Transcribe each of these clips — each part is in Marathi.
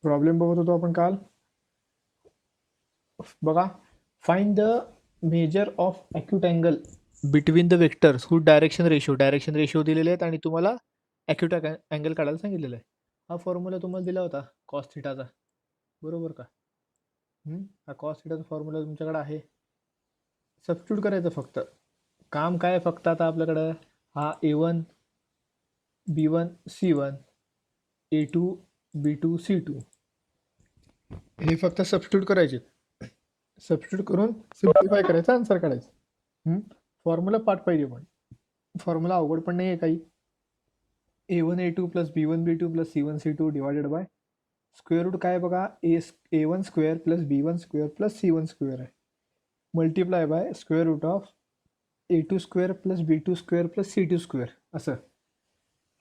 प्रॉब्लेम बघत होतो आपण काल. बघा, find the measure of acute angle between the vectors who direction ratio दिलेले आहेत आणि तुम्हाला अॅक्यूट अँगल काढायला सांगितलेलं आहे. हा फॉर्म्युला तुम्हाला दिला होता कॉस थिटाचा, बरोबर का? हा कॉस थिटाचा फॉर्म्युला तुमच्याकडे आहे. सबस्टिट्यूट करायचं फक्त. काम काय फक्त आता आपल्याकडं हा A1 B1 C1 A2 B2 C2 हे फक्त सबस्टिट्यूट करायचे. सबस्टिट्यूट करून सिम्प्लिफाय करायचं, आन्सर काढायचं. फॉर्म्युला पाठ पाहिजे, पण फॉर्म्युला अवघड पण नाही आहे काही. A1 A2 plus B1 B2 plus C1 C2 divided by square root काय बघा, A1 square plus B1 square plus C1 square आहे, multiply by square root of A2 square plus B2 square plus C2 square. असं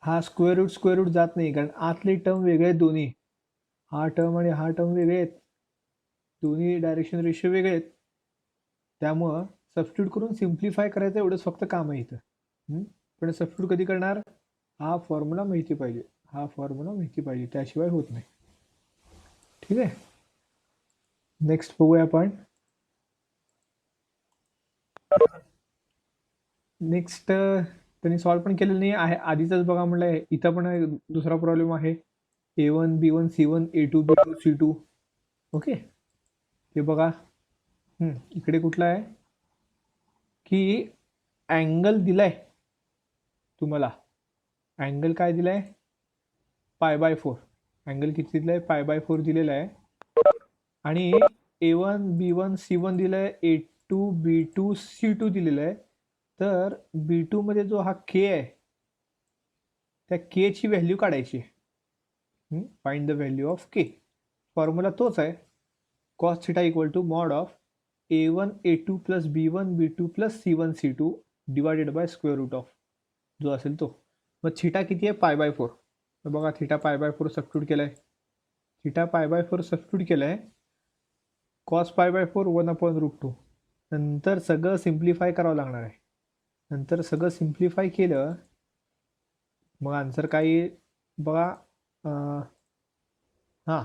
हा स्क्वेअर रूट जात नाही, कारण आतले टर्म वेगळे आहेत दोन्ही. हा टर्म आणि हा टर्म वेगळे आहेत, दोन्ही डायरेक्शन रेशो वेगळे आहेत. त्यामुळं सबस्टिट्यूट करून सिम्प्लिफाय करायचं, एवढंच फक्त काम आहे इथं. पण सबस्टिट्यूट कधी करणार? हा फॉर्म्युला माहिती पाहिजे, त्याशिवाय होत नाही. ठीक आहे, नेक्स्ट बघूया आपण. नेक्स्ट त्यांनी सॉल्व पण केलेलं नाही आहे, आधीच बघा म्हटलं. इथं पण दुसरा प्रॉब्लेम आहे, A1 B1 C1 A2 B2 C2. Okay, हे बघा. इकडे कुठला आहे की अँगल दिलाय तुम्हाला. अँगल काय दिलाय? π/4. अँगल किती दिलाय? π/4 दिलेला आहे. आणि A1 B1 C1 दिलाय, A2 B2 C2 दिलेला आहे. तर B2 मध्ये जो हा K आहे, त्या K ची व्हॅल्यू काढायची. Find the value of K. Formula तोच आहे, cos θ equal to mod of A1 A2 plus B1 B2 plus C1 C2 divided by square root of जो असेल तो. मग थिटा किती आहे? π/4. तर बघा, थिटा π/4 सबस्टिट्यूट केलाय. कॉस π/4 1/√2. नंतर सगळं सिम्प्लिफाय करावं लागणार आहे. नंतर सगळं सिम्प्लिफाय केलं मग आन्सर काय येईल बघा. हां,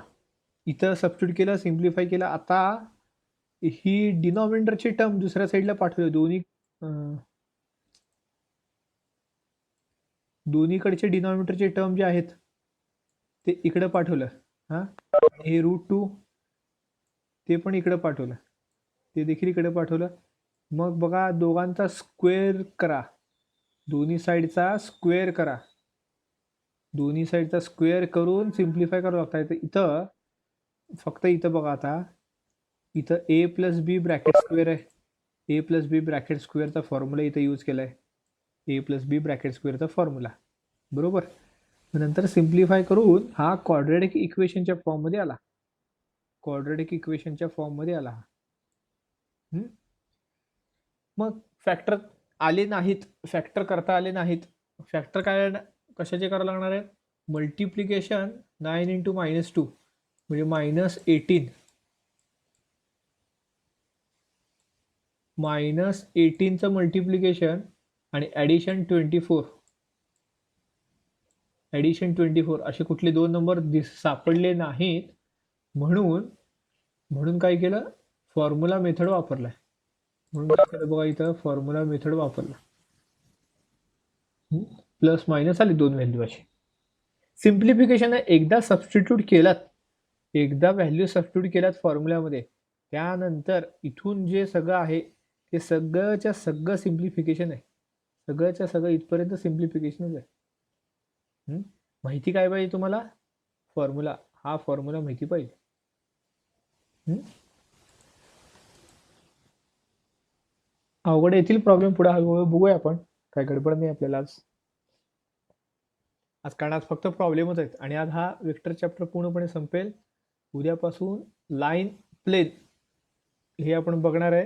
इथं सबस्टिट्यूट केलं, सिम्प्लिफाय केलं. आता ही डिनॉमिनेटरची टर्म दुसऱ्या साईडला पाठवली, दोन्हीकडचे डिनॉमिनेटरचे टर्म जे आहेत ते इकडे पाठवलं. हां, हे √2 ते पण इकडे पाठवलं, ते देखील इकडे पाठवलं. मग बघा, दोघांचा स्क्वेअर करा, दोन्ही साईडचा स्क्वेअर करून सिम्प्लिफाय करावं लागतं. इथं फक्त इथं बघा, आता इथं A plus B bracket square आहे. A प्लस बी ब्रॅकेट स्क्वेअरचा फॉर्म्युला इथं यूज केला आहे, A प्लस बी ब्रॅकेट स्क्वेअरचा फॉर्म्युला, बरोबर. नंतर सिम्प्लिफाय करून हा क्वाड्रॅटिक इक्वेशनच्या फॉर्ममध्ये आला. मग फॅक्टर करता आले नाहीत. फॅक्टर काय कशाचे करावं लागणार आहे? मल्टिप्लिकेशन 9 × -2 म्हणजे -18चं मल्टिप्लिकेशन आणि ॲडिशन 24 असे कुठले दोन नंबर सापडले नाहीत. म्हणून काय केलं? फॉर्म्युला मेथड वापरलाय. म्हणून काय केलं बघा, इथं फॉर्म्युला मेथड वापरला. प्लस मायनस आली दोन व्हॅल्यू अशी. सिम्प्लिफिकेशन एकदा व्हॅल्यू सबस्टिट्यूट केल्यात फॉर्म्युल्यामध्ये, त्यानंतर इथून जे सगळं आहे ते सगळंच्या सगळं सिम्प्लिफिकेशन आहे. इथपर्यंत सिम्प्लिफिकेशनच आहे. माहिती काय पाहिजे तुम्हाला? हा फॉर्म्युला माहिती पाहिजे. अवघड येथील प्रॉब्लेम पुढे हळूहळू बघूया आपण, काय गडबड नाही आपल्याला आज कारण आज फक्त प्रॉब्लेमच आहेत. आणि आज हा वेक्टर चॅप्टर पूर्णपणे संपेल. उद्यापासून लाईन, प्लेन हे आपण बघणार आहे.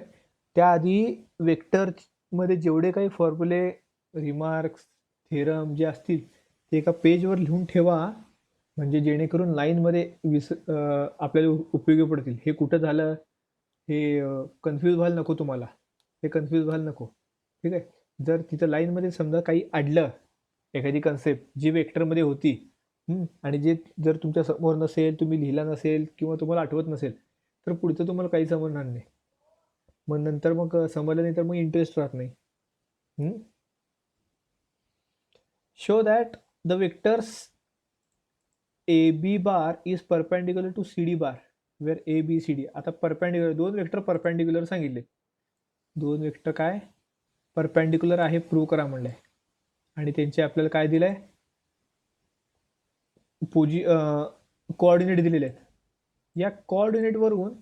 त्याआधी वेक्टर मध्ये जेवढे काही फॉर्म्युले, रिमार्क्स, थेरम जे असतील ते एका पेजवर लिहून ठेवा, म्हणजे जेणेकरून लाईनमध्ये आपल्याला उपयोगी पडतील. हे कुठं झालं हे कन्फ्यूज व्हायला नको तुम्हाला, ठीक आहे. जर तिथं लाईनमध्ये समजा काही अडलं, एखादी कन्सेप्ट जी वेक्टरमध्ये होती आणि जे जर तुमच्या समोर नसेल, तुम्ही लिहिला नसेल किंवा तुम्हाला आठवत नसेल, तर पुढचं तुम्हाला काही समजणार नाही. मग नंतर मग समजलं नाही तर मग इंटरेस्ट राहत नाही. Show that the vectors A B bar is perpendicular to C D bar where A B C D. आता परपेंडिक्युलर दोन वेक्टर परपेंडिक्युलर सांगितले. दोन वेक्टर काय परपेंडिक्युलर आहे प्रूव्ह करा म्हणलंय. आणि त्यांचे आपल्याला काय दिलंय कोऑर्डिनेट दिलेले आहेत. या कोऑर्डिनेटवरून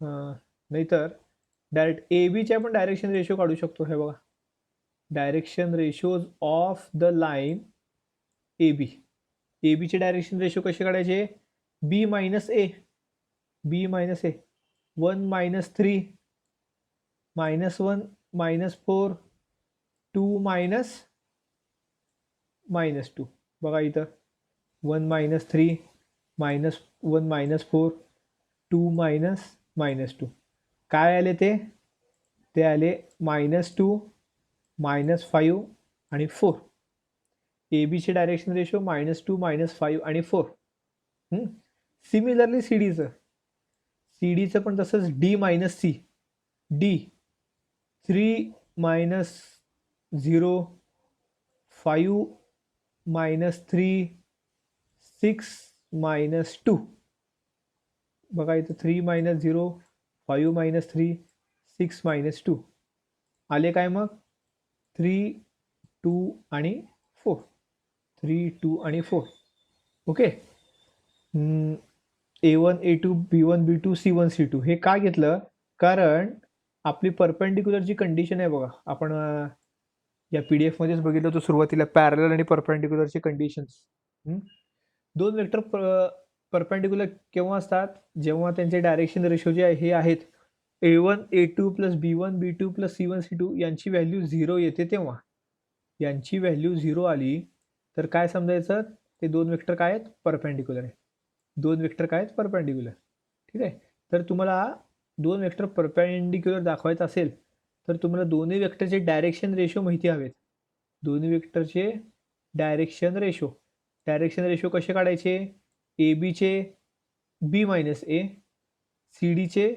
नाहीतर डायरेक्ट ए बीचे आपण डायरेक्शन रेशो काढू शकतो. हे बघा direction ratios of the line A B. A बीचे डायरेक्शन रेशो कसे काढायचे? B minus A 1 minus 3 -1 -4 2 -2. बघा इथं 1 - 3 -1 -4 2 -2. काय आले ते आले -2 -5 आणि 4. ए बीचे डायरेक्शन रेशो -2 -5 आणि 4. सिमिलरली सीडीचं पण तसंच डी मायनस सी. डी 3 -0 5 -3 6 -2. बघा इथं 3 -0 5 -3 6 -2 आले काय मग 3 2 आणि 4. 3 2 आणि 4. Okay. A1 A2 B1 B2 C1 C2 हे का घेतलं? कारण आपली परपेंडिक्युलरची कंडिशन आहे बघा. आपण या PDF मध्येच बघितलं होतं सुरुवातीला पॅरलल आणि परपेंडिक्युलरची कंडिशन्स. दोन वेक्टर परपेंडिक्युलर केव्हा असतात? जेव्हा त्यांचे डायरेक्शन रेशो जे हे आहेत A1 A2 plus B1 B2 plus C1 C2 यांची व्हॅल्यू 0 येते तेव्हा. यांची व्हॅल्यू 0 आली तर काय समजायचं? ते दोन वेक्टर काय आहेत? परपेंडिक्युलर आहे. दोन वेक्टर काय आहेत? परपेंडिक्युलर. ठीक आहे. तर तुम्हाला दोन वेक्टर परपेंडिक्युलर दाखवायचं असेल तर तुम्हाला दोन्ही वेक्टरचे डायरेक्शन रेशो माहिती हवेत. दोन्ही वेक्टरचे डायरेक्शन रेशो कसे काढायचे? ए बीचे बी मायनस ए, सी डीचे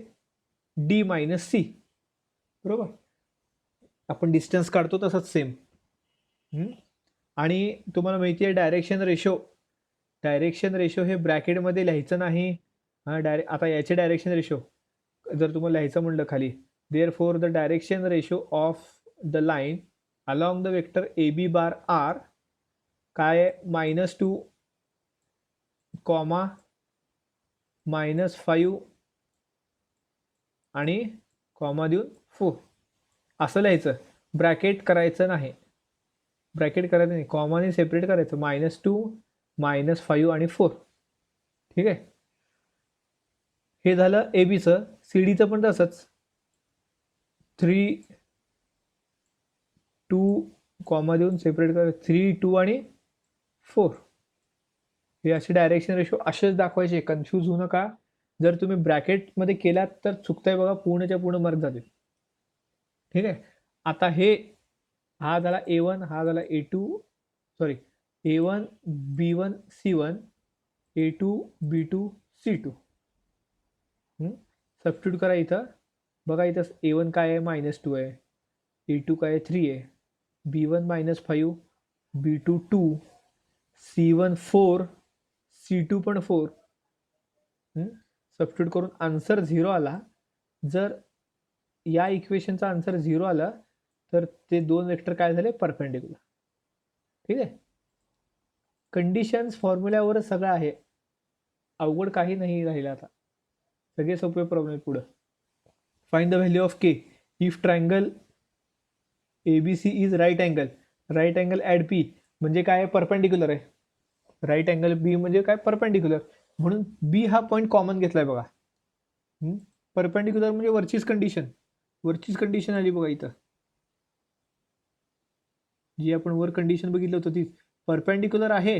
डी मायनस सी. बरोबर. आपण डिस्टन्स काढतो तसंच सेम. आणि तुम्हाला माहिती आहे डायरेक्शन रेशो हे ब्रॅकेटमध्ये लिहायचं नाही. आता याचे डायरेक्शन रेशो जर तुम्हाला लिहायचं म्हणलं खाली, therefore the direction ratio of the line along the vector A B bar are काय -2 कॉमा -5 आणि कॉमा देऊन 4 असं लिहायचं. ब्रॅकेट करायचं नाही. कॉमाने सेपरेट करायचं. -2 -5 आणि 4. ठीक आहे. हे झालं ए बीचं. सी डीचं पण तसंच 3 2 कॉमा देऊन सेपरेट करायचं. 3 2 आणि 4. हे असे डायरेक्शन रेशो असेच दाखवायचे. कन्फ्यूज होऊ नका. जर तुम्ही ब्रॅकेटमध्ये केलात तर चुकताय बघा, पूर्णच्या पूर्ण मार्क जाते. ठीक आहे. आता हा झाला A1, हा झाला A2 sorry A1 B1 C1 A2 B2 C2. Substitute करा इथं. बघा इथं A1 काय आहे? -2 आहे. A2 काय आहे? 3 आहे. B1 -5 B2 2 C1 4 C2 पण 4. सबस्टिट्यूट करून आन्सर 0 आला. जर या इक्वेशनचा आन्सर 0 आला तर ते दोन वेक्टर काय झाले? परपेंडिक्युलर. ठीक आहे. कंडिशन्स फॉर्म्युल्यावरच सगळं आहे. अवघड काही नाही राहिलं आता. सगळे सोपे प्रॉब्लेम पुढं. Find the value of K if triangle ABC is right angle at B. म्हणजे काय? परपेंडिक्युलर आहे. राईट अँगल बी म्हणजे काय? परपेंडिक्युलर. म्हणून बी हा पॉईंट कॉमन घेतलाय बघा. परपेंडिक्युलर म्हणजे वरचीच कंडिशन आली बघा इथं. जी आपण वर कंडिशन बघितलं होतं ती परपेंडिक्युलर आहे.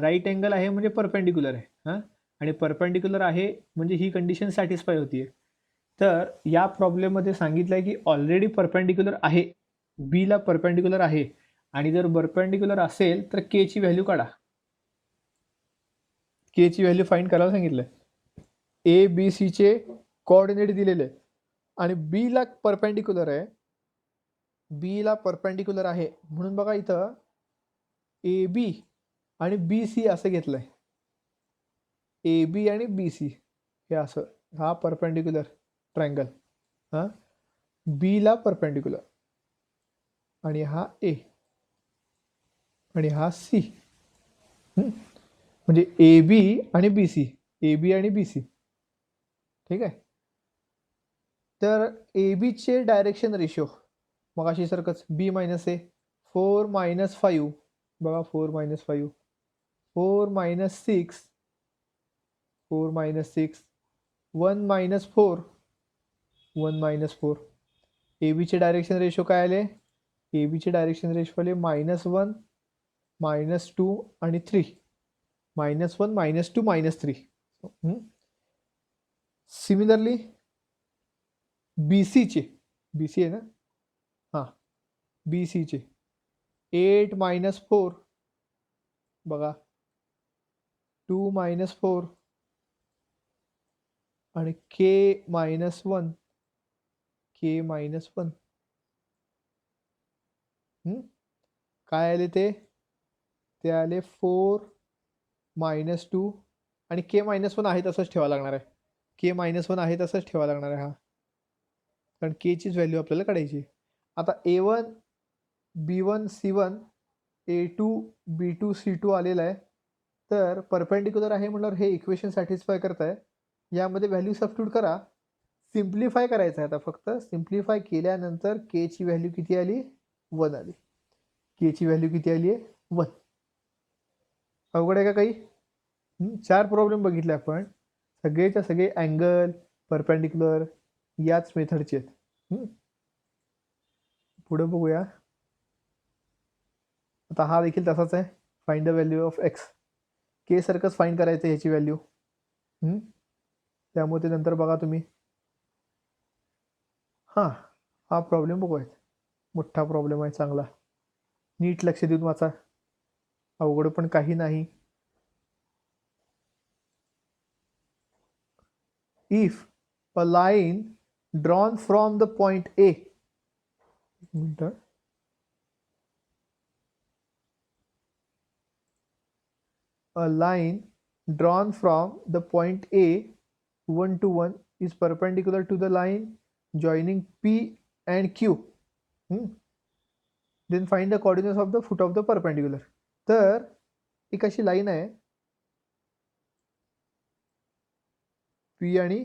राईट अँगल आहे म्हणजे परपेंडिक्युलर आहे. आणि परपेंडिक्युलर आहे म्हणजे ही कंडिशन सॅटिस्फाय होतीये. तर या प्रॉब्लेममध्ये सांगितलंय की ऑलरेडी परपेंडिक्युलर आहे, बीला परपेंडिक्युलर आहे. आणि जर परपेंडिक्युलर असेल तर के ची व्हॅल्यू काढा. केची व्हॅल्यू फाइंड करायला सांगितलं. ए बी सीचे कोऑर्डिनेट दिलेले आहेत आणि बीला परपेंडिक्युलर आहे, बीला परपेंडिक्युलर आहे म्हणून बघा इथं ए बी आणि बी सी असं घेतलंय. ए बी आणि बी सी हे असं, हा परपेंडिक्युलर ट्रायंगल, हां बीला परपेंडिक्युलर आणि हा ए आणि हा सी, म्हणजे ए बी आणि बी सी, ए बी आणि बी सी. ठीक आहे. तर ए बीचे डायरेक्शन रेशिओ मग अशी सारखंच बी मायनस ए, 4 - 5 बघा, 4 - 5, 4 - 6, 4 - 6, 1 - 4, 1 - 4. ए बीचे डायरेक्शन रेशिओ काय आले? ए बीचे डायरेक्शन रेशिओ आले -1, -2 आणि 3. -1, -2, -3. सिमिलरली बी सीचे, बी सी आहे ना, हां बी सीचे 8 - 4 बघा, 2 - 4 आणि के -1, के -1. काय आले ते? ते आले 4 - 2 आणि के -1 आहे तसंच ठेवावं लागणार आहे. के -1 आहे तसंच ठेवावं लागणार आहे हा, कारण केचीच व्हॅल्यू आपल्याला काढायची. आता A1 B1 C1 A2 B2 C2 आलेला आहे. तर परपेंडिक्युलर आहे म्हणल्यावर हे इक्वेशन सॅटिस्फाय करत आहे. यामध्ये व्हॅल्यू सबस्टिट्यूट करा. सिम्प्लिफाय करायचं आहे आता फक्त. सिम्प्लिफाय केल्यानंतर केची व्हॅल्यू किती आली? 1 आली. केची व्हॅल्यू किती आली आहे? 1. अवघड आहे का काही? 4 प्रॉब्लेम बघितले आपण. सगळेच्या सगळे अँगल, परपेंडिक्युलर याच मेथडचे आहेत. पुढे बघूया. आता हा देखील तसाच आहे. Find the value of X. K सारखंच फाइंड करायचं ह्याची व्हॅल्यू. त्यामुळे ते नंतर बघा तुम्ही. हां, हा प्रॉब्लेम बघूयात. मोठा प्रॉब्लेम आहे, चांगला. नीट लक्ष देऊन वाचा. अवघड पण काही नाही. If a line drawn from the point A, a line drawn from the point A 1 to 1 is perpendicular to the line joining P and Q. Then find the coordinates of the foot of the perpendicular. तर एक अशी लाईन आहे P आणि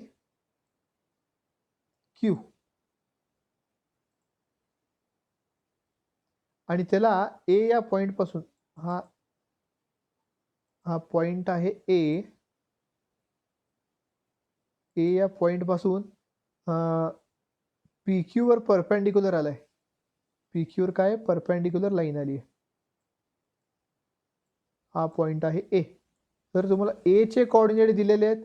Q आणि त्याला A या पॉइंट पासून, हा पॉइंट आहे ए या पॉइंट पासून पी क्यू वर परपेंडिक्युलर आलाय. पी क्यू वर काय? परपेंडिक्युलर लाईन आली आहे. हा पॉइंट आहे ए. तर तुम्हाला ए चे कोऑर्डिनेट दिलेले आहेत,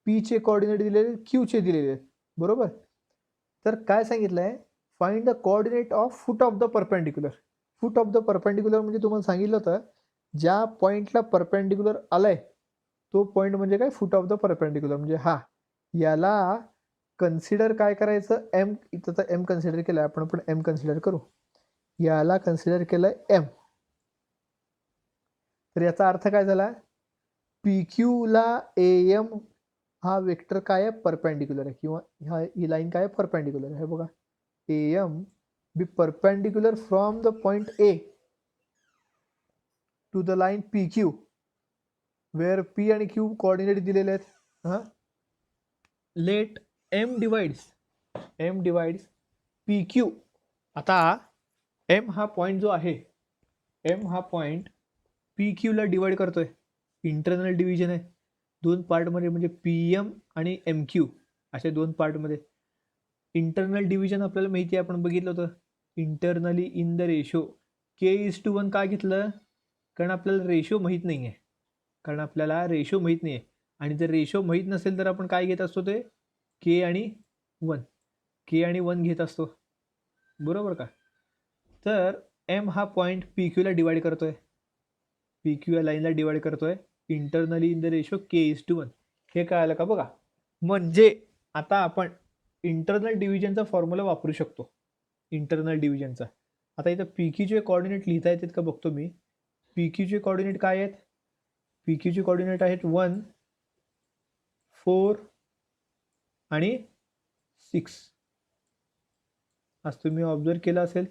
पी चे कोऑर्डिनेट दिलेले आहेत, क्यू चे दिलेले आहेत, बरोबर. तर काय सांगितलंय? Find the coordinate of foot of the perpendicular. Foot of the perpendicular म्हणजे तुम्हाला सांगितलं होतं ज्या पॉइंटला परपेंडिक्युलर आलाय तो पॉइंट म्हणजे काय? Foot of the perpendicular. म्हणजे हा, याला कन्सिडर काय करायचं? एम. इथं तर एम कन्सिडर केलाय आपण, पण एम कन्सिडर करू. याला कन्सिडर केलंय एम. तर याचा अर्थ काय झाला? पी क्यू ला एम हा वेक्टर काय आहे? परपेंडिक्युलर आहे, किंवा ही लाईन काय आहे? परपेंडिक्युलर आहे. बघा, M B perpendicular from the point A to the line P Q, where P आणि क्यू कोऑर्डिनेट दिलेले आहेत. Let M divides P Q. आता एम हा पॉइंट जो आहे, एम हा पॉइंट पी क्यू ला डिवाइड करतोय. इंटरनल डिव्हिजन आहे 2 पार्टमध्ये, म्हणजे पी एम आणि एम क्यू अशा 2 पार्टमध्ये. इंटरनल डिव्हिजन आपल्याला माहिती आहे, आपण बघितलं होतं. Internally in the ratio K:1 का घेतलं? कारण आपल्याला रेशो माहीत नाही आहे. आणि जर रेशो माहीत नसेल तर आपण काय घेत असतो? ते के आणि 1 घेत असतो, बरोबर का. तर एम हा पॉइंट पी क्यूला डिवाइड करतोय, पी क्यू या लाईनला डिवाइड करतोय internally in the ratio K:1. हे कळालं का बघा. म्हणजे आता आपण इंटरनल डिव्हिजनचा फॉर्म्युला वापरू शकतो. इंटरनल डिव्हिजनचा. आता इथं PQचे कोऑर्डिनेट लिहिता येतात का बघतो मी. PQचे कोऑर्डिनेट काय आहेत? PQचे कोऑर्डिनेट आहेत 1, 4 आणि 6. आज तुम्ही ऑब्झर्व केलं असेल,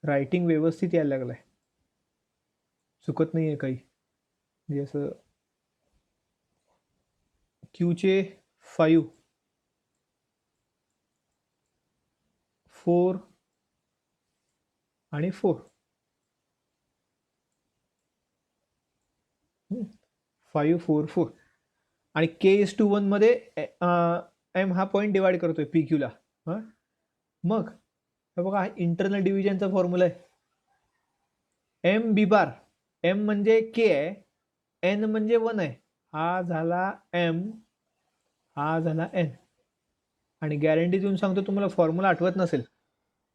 रायटिंग व्यवस्थित यायला लागलाय, चुकत नाहीये काही. म्हणजे असं Qचे 5, 4 आणि 4. 5, 4, 4 आणि K:1 मध्ये M हा पॉईंट डिवाइड करतोय PQला. मग हे बघा, इंटरनल डिव्हिजनचा फॉर्म्युला आहे. M B बार. M म्हणजे K आहे, N म्हणजे 1 आहे. हा झाला M, हा झाला N. आणि गॅरंटी देऊन सांगतो तुम्हाला, फॉर्म्युला आठवत नसेल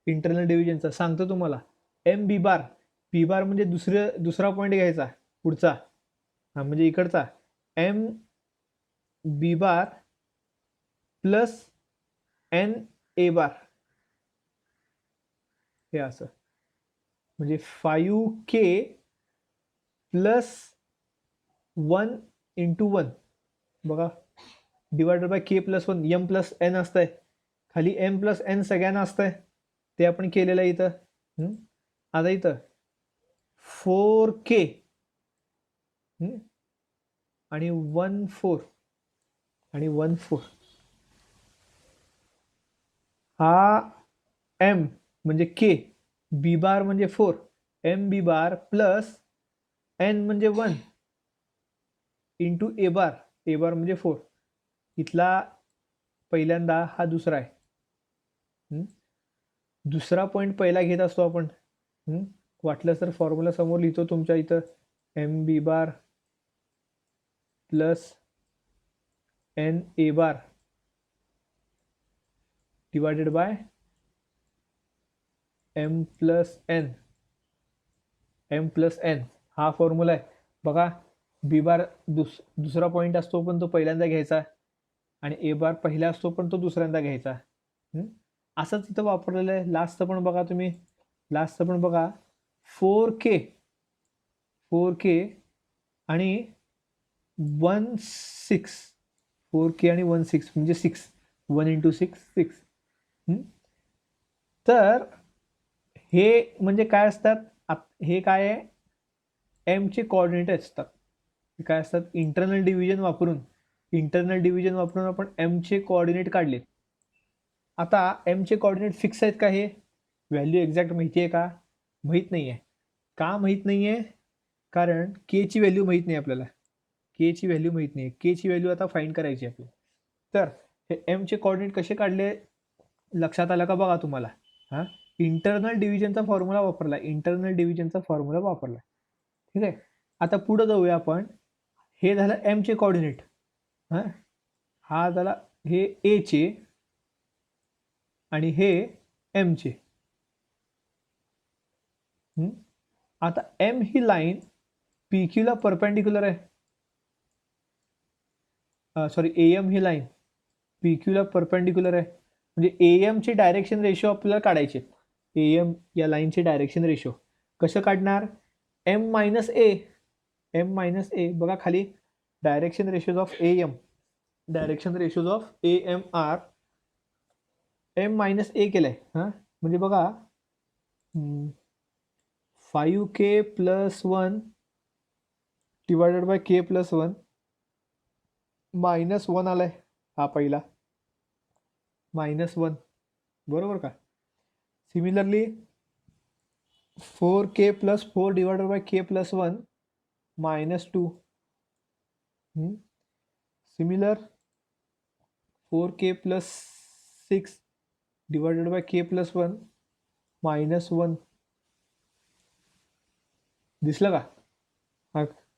इंटरनल डिव्हिजनचा, सांगतो तुम्हाला. M B बार. B बार म्हणजे दुसरा पॉईंट घ्यायचा पुढचा, हा म्हणजे इकडचा. M B bar plus N A बार, हे असं. म्हणजे 5K प्लस 1 इंटू 1 बघा, divided by K plus 1. M plus N असतंय, खाली M प्लस N सगळ्यांना असतंय, ते आपण केलेलं आहे इथं. आता इथं 4K आणि 1 4 आणि 1 4. हा M म्हणजे K, B बार म्हणजे 4, M B बार प्लस N म्हणजे 1 इंटू A बार. A बार म्हणजे 4. इथला पहिल्यांदा, हा दुसरा आहे. दुसरा पॉईंट पहिला घेत असतो आपण. वाटलं तर फॉर्म्युला समोर लिहितो तुमच्या इथं. M B bar plus N A bar divided by M plus N. M plus N हा फॉर्म्युला आहे बघा. B बार दुसरा पॉईंट असतो पण तो पहिल्यांदा घ्यायचा, आणि A बार पहिला असतो पण तो दुसऱ्यांदा घ्यायचा. असंच इथं वापरलेलं आहे. लास्टचं पण बघा तुम्ही, लास्टचं पण बघा. 4K आणि 1 6. 4K आणि 1 6 म्हणजे 6. 1 इंटू 6 6. तर हे म्हणजे काय असतात, हे काय आहे, M चे कोऑर्डिनेट असतात. काय असतात, इंटरनल डिव्हिजन वापरून आपण M चे कोऑर्डिनेट काढले. आता M चे कोऑर्डिनेट फिक्स आहेत का? हे व्हॅल्यू एक्झॅक्ट माहिती आहे का? माहित नाहीये. का माहित नाहीये? कारण K ची व्हॅल्यू माहित नाही आपल्याला. K ची व्हॅल्यू माहित नाही. K ची व्हॅल्यू आता फाइंड करायची आपल्याला. तर हे M चे कोऑर्डिनेट कसे काढले लक्षात आलं का बघा तुम्हाला. इंटरनल डिव्हिजनचा फॉर्म्युला वापरला. ठीक आहे. आता पुढे जाऊया आपण. हे झालं M चे कोऑर्डिनेट. हा झाला हे A चे आणि हे M चे. आता M ही लाईन PQ ला परपेंडिक्युलर आहे. Sorry, AM he line PQ ला परपेंडिक्युलर आहे. म्हणजे AM ची डायरेक्शन रेशो आपल्याला काढायचे. AM या लाईनचे डायरेक्शन रेशो कसं काढणार? M मायनस A बघा खाली, direction ratios of AM, AMR M minus A केलंय. म्हणजे बघा, 5K plus 1 divided by K plus 1 minus 1 आलाय. हा पहिला -1, बरोबर का? Similarly 4K plus 4 divided by K plus 1 -2. Similar 4K plus 6 divided by K plus 1 -1. दिसलं का?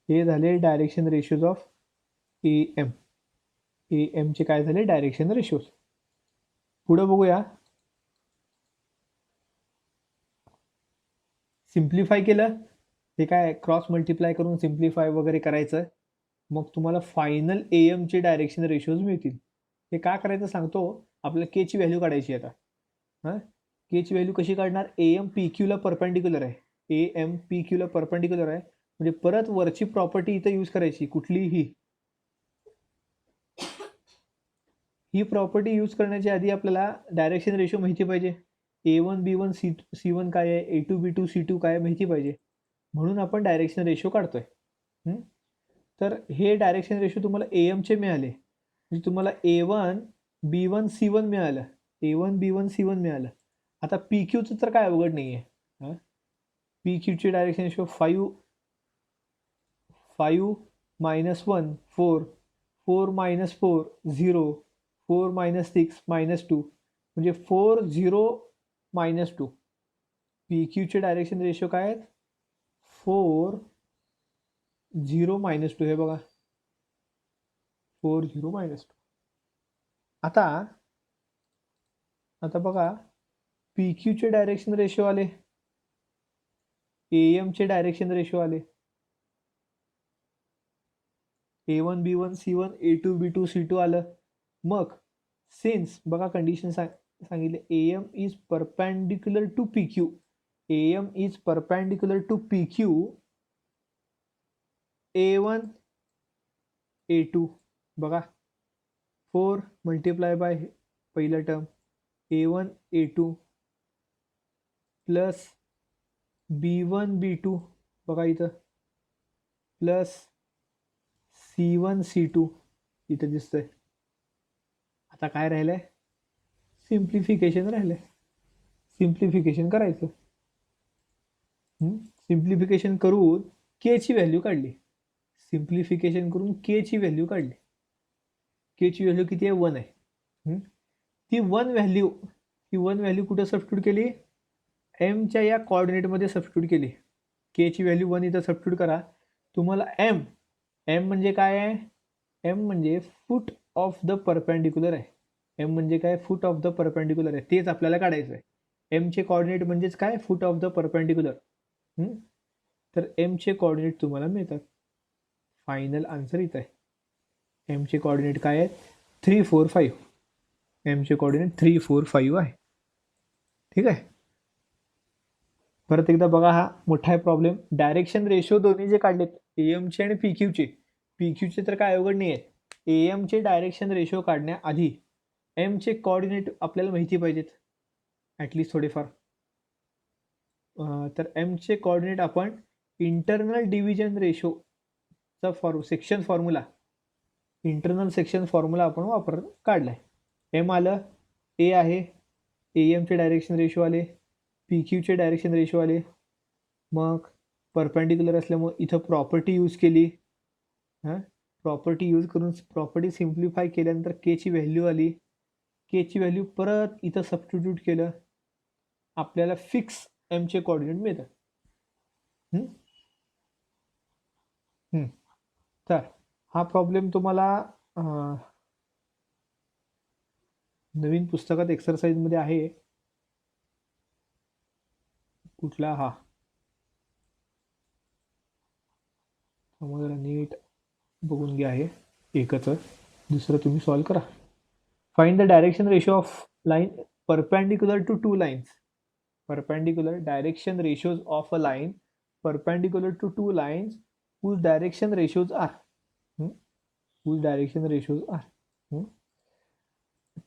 हे झाले डायरेक्शन रेशोज ऑफ AM. चे काय झाले डायरेक्शन रेशोज. पुढे बघूया. सिम्प्लिफाय केलं, हे काय क्रॉस मल्टिप्लाय करून सिम्प्लिफाय वगैरे करायचं. मग तुम्हाला फायनल AM चे डायरेक्शन रेशोज मिळतील. हे काय करायचं सांगतो. आपल्याला के ची व्हॅल्यू काढायची आता. हां, के ची व्हॅल्यू कशी काढणार? AM PQ ला परपेंडिक्युलर आहे. AM PQ ला परपेंडिक्युलर आहे. म्हणजे परत वरची प्रॉपर्टी इथं यूज करायची. कुठलीही ही प्रॉपर्टी यूज करण्याच्या आधी आपल्याला डायरेक्शन रेशो माहिती पाहिजे. A1 B1 C1 काय आहे, A2 B2 C2 काय आहे माहिती पाहिजे. म्हणून आपण डायरेक्शन रेशो काढतोय. तर हे डायरेक्शन रेशो तुम्हाला AM चे मिळाले. म्हणजे तुम्हाला A1 B1 C1 मिळालं. A1 B1 C1 मिळालं. आता PQचं तर काय अवघड नाही आहे. PQचे direction ratio 5 minus 1 4 4 minus 4 0 4 minus 6 minus 2 म्हणजे 4 0 minus 2. PQ चे डायरेक्शन रेशो काय आहेत? 4 0 minus 2. हे बघा 4 0 minus 2. आता बघा PQ चे डायरेक्शन रेशो आले, AM चे डायरेक्शन रेशो आले, A1 B1 C1 A2 B2 C2 आलं. मग सिन्स बघा कंडिशन सांगितले, AM is perpendicular to PQ. AM is perpendicular to PQ. A1 A2 बघा 4 मल्टिप्लाय बाय पहिलं term A1 A2 plus B1 B2 बघा इथं प्लस C1 C2 इथं दिसतंय. आता काय राहिलंय? सिम्प्लिफिकेशन राहिलंय. सिम्प्लिफिकेशन करायचं. सिम्प्लिफिकेशन करून के ची व्हॅल्यू काढली. सिम्प्लिफिकेशन करून के ची व्हॅल्यू काढली. के ची व्हॅल्यू किती आहे? 1 आहे. ती वन व्हॅल्यू कुठं सबस्टिट्यूट केली? एमच्या या कॉर्डिनेटमध्ये सबस्टिट्यूट केली. के ची व्हॅल्यू 1 इथं सबस्टिट्यूट करा. तुम्हाला एम म्हणजे काय आहे? एम म्हणजे फूट ऑफ द परपेंडिक्युलर आहे. एम म्हणजे काय? फूट ऑफ द परपेंडिक्युलर आहे. तेच आपल्याला काढायचं आहे. एमचे कॉर्डिनेट म्हणजेच काय? फूट ऑफ द परपेंडिक्युलर. तर एमचे कॉर्डिनेट तुम्हाला मिळतात. फायनल आन्सर इथं आहे. एमचे कॉर्डिनेट काय आहेत? 3 4 5. एमचे कॉर्डिनेट 3 4 5 आहे. ठीक आहे. परत एकदा बघा, हा मोठा आहे प्रॉब्लेम. डायरेक्शन रेशो दोन्ही जे काढलेत, एएमचे आणि पीक्यूचे. पीक्यूचे तर काय अवघड नाही आहे. एएमचे डायरेक्शन रेशो काढण्याआधी एमचे कॉर्डिनेट आपल्याला माहिती पाहिजेत ॲटलिस्ट थोडेफार. तर एमचे कॉर्डिनेट आपण इंटरनल डिव्हिजन रेशोचा section formula, internal section formula आपण काढलाय. एम आलं, ए आहे, एएमचे डायरेक्शन रेशो आले, PQचे डायरेक्शन रेशो आले. मग परपेंडिक्युलर असल्यामुळे इथं प्रॉपर्टी यूज केली. प्रॉपर्टी यूज करून प्रॉपर्टी सिम्प्लिफाय केल्यानंतर के ची व्हॅल्यू आली. के ची व्हॅल्यू परत इथं सबस्टिट्यूट केलं, आपल्याला फिक्स एमचे कॉर्डिनेट मिळतात. तर हा प्रॉब्लेम तुम्हाला नवीन पुस्तकात एक्सरसाइजमध्ये आहे. कुठला? हा जरा नीट बघून घ्या. आहे एकच, दुसरं तुम्ही सॉल्व करा. Find the direction ratio of line perpendicular to two lines. Perpendicular direction ratios of a line perpendicular to two lines whose direction ratios are. whose direction ratios are.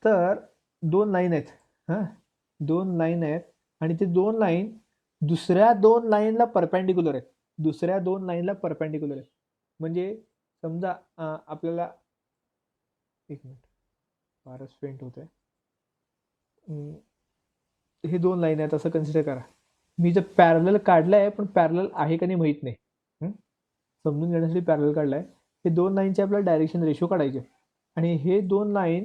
तर दोन लाईन आहेत. दोन लाईन आहेत आणि ते दोन लाईन दुसऱ्या दोन लाईनला परपेंडिक्युलर आहेत. दुसऱ्या दोन लाईनला परपेंडिक्युलर आहेत. म्हणजे समजा आपल्याला, एक मिनिट, फारच फेंट होत आहे. हे दोन लाईन आहेत असं कन्सिडर करा. मी जर पॅरलल काढलाय, पण पॅरलल आहे का नाही माहित नाही. समजून घेण्यासाठी पॅरलल काढलाय. हे दोन लाईनचे आपल्याला डायरेक्शन रेशो काढायचे आणि हे दोन लाईन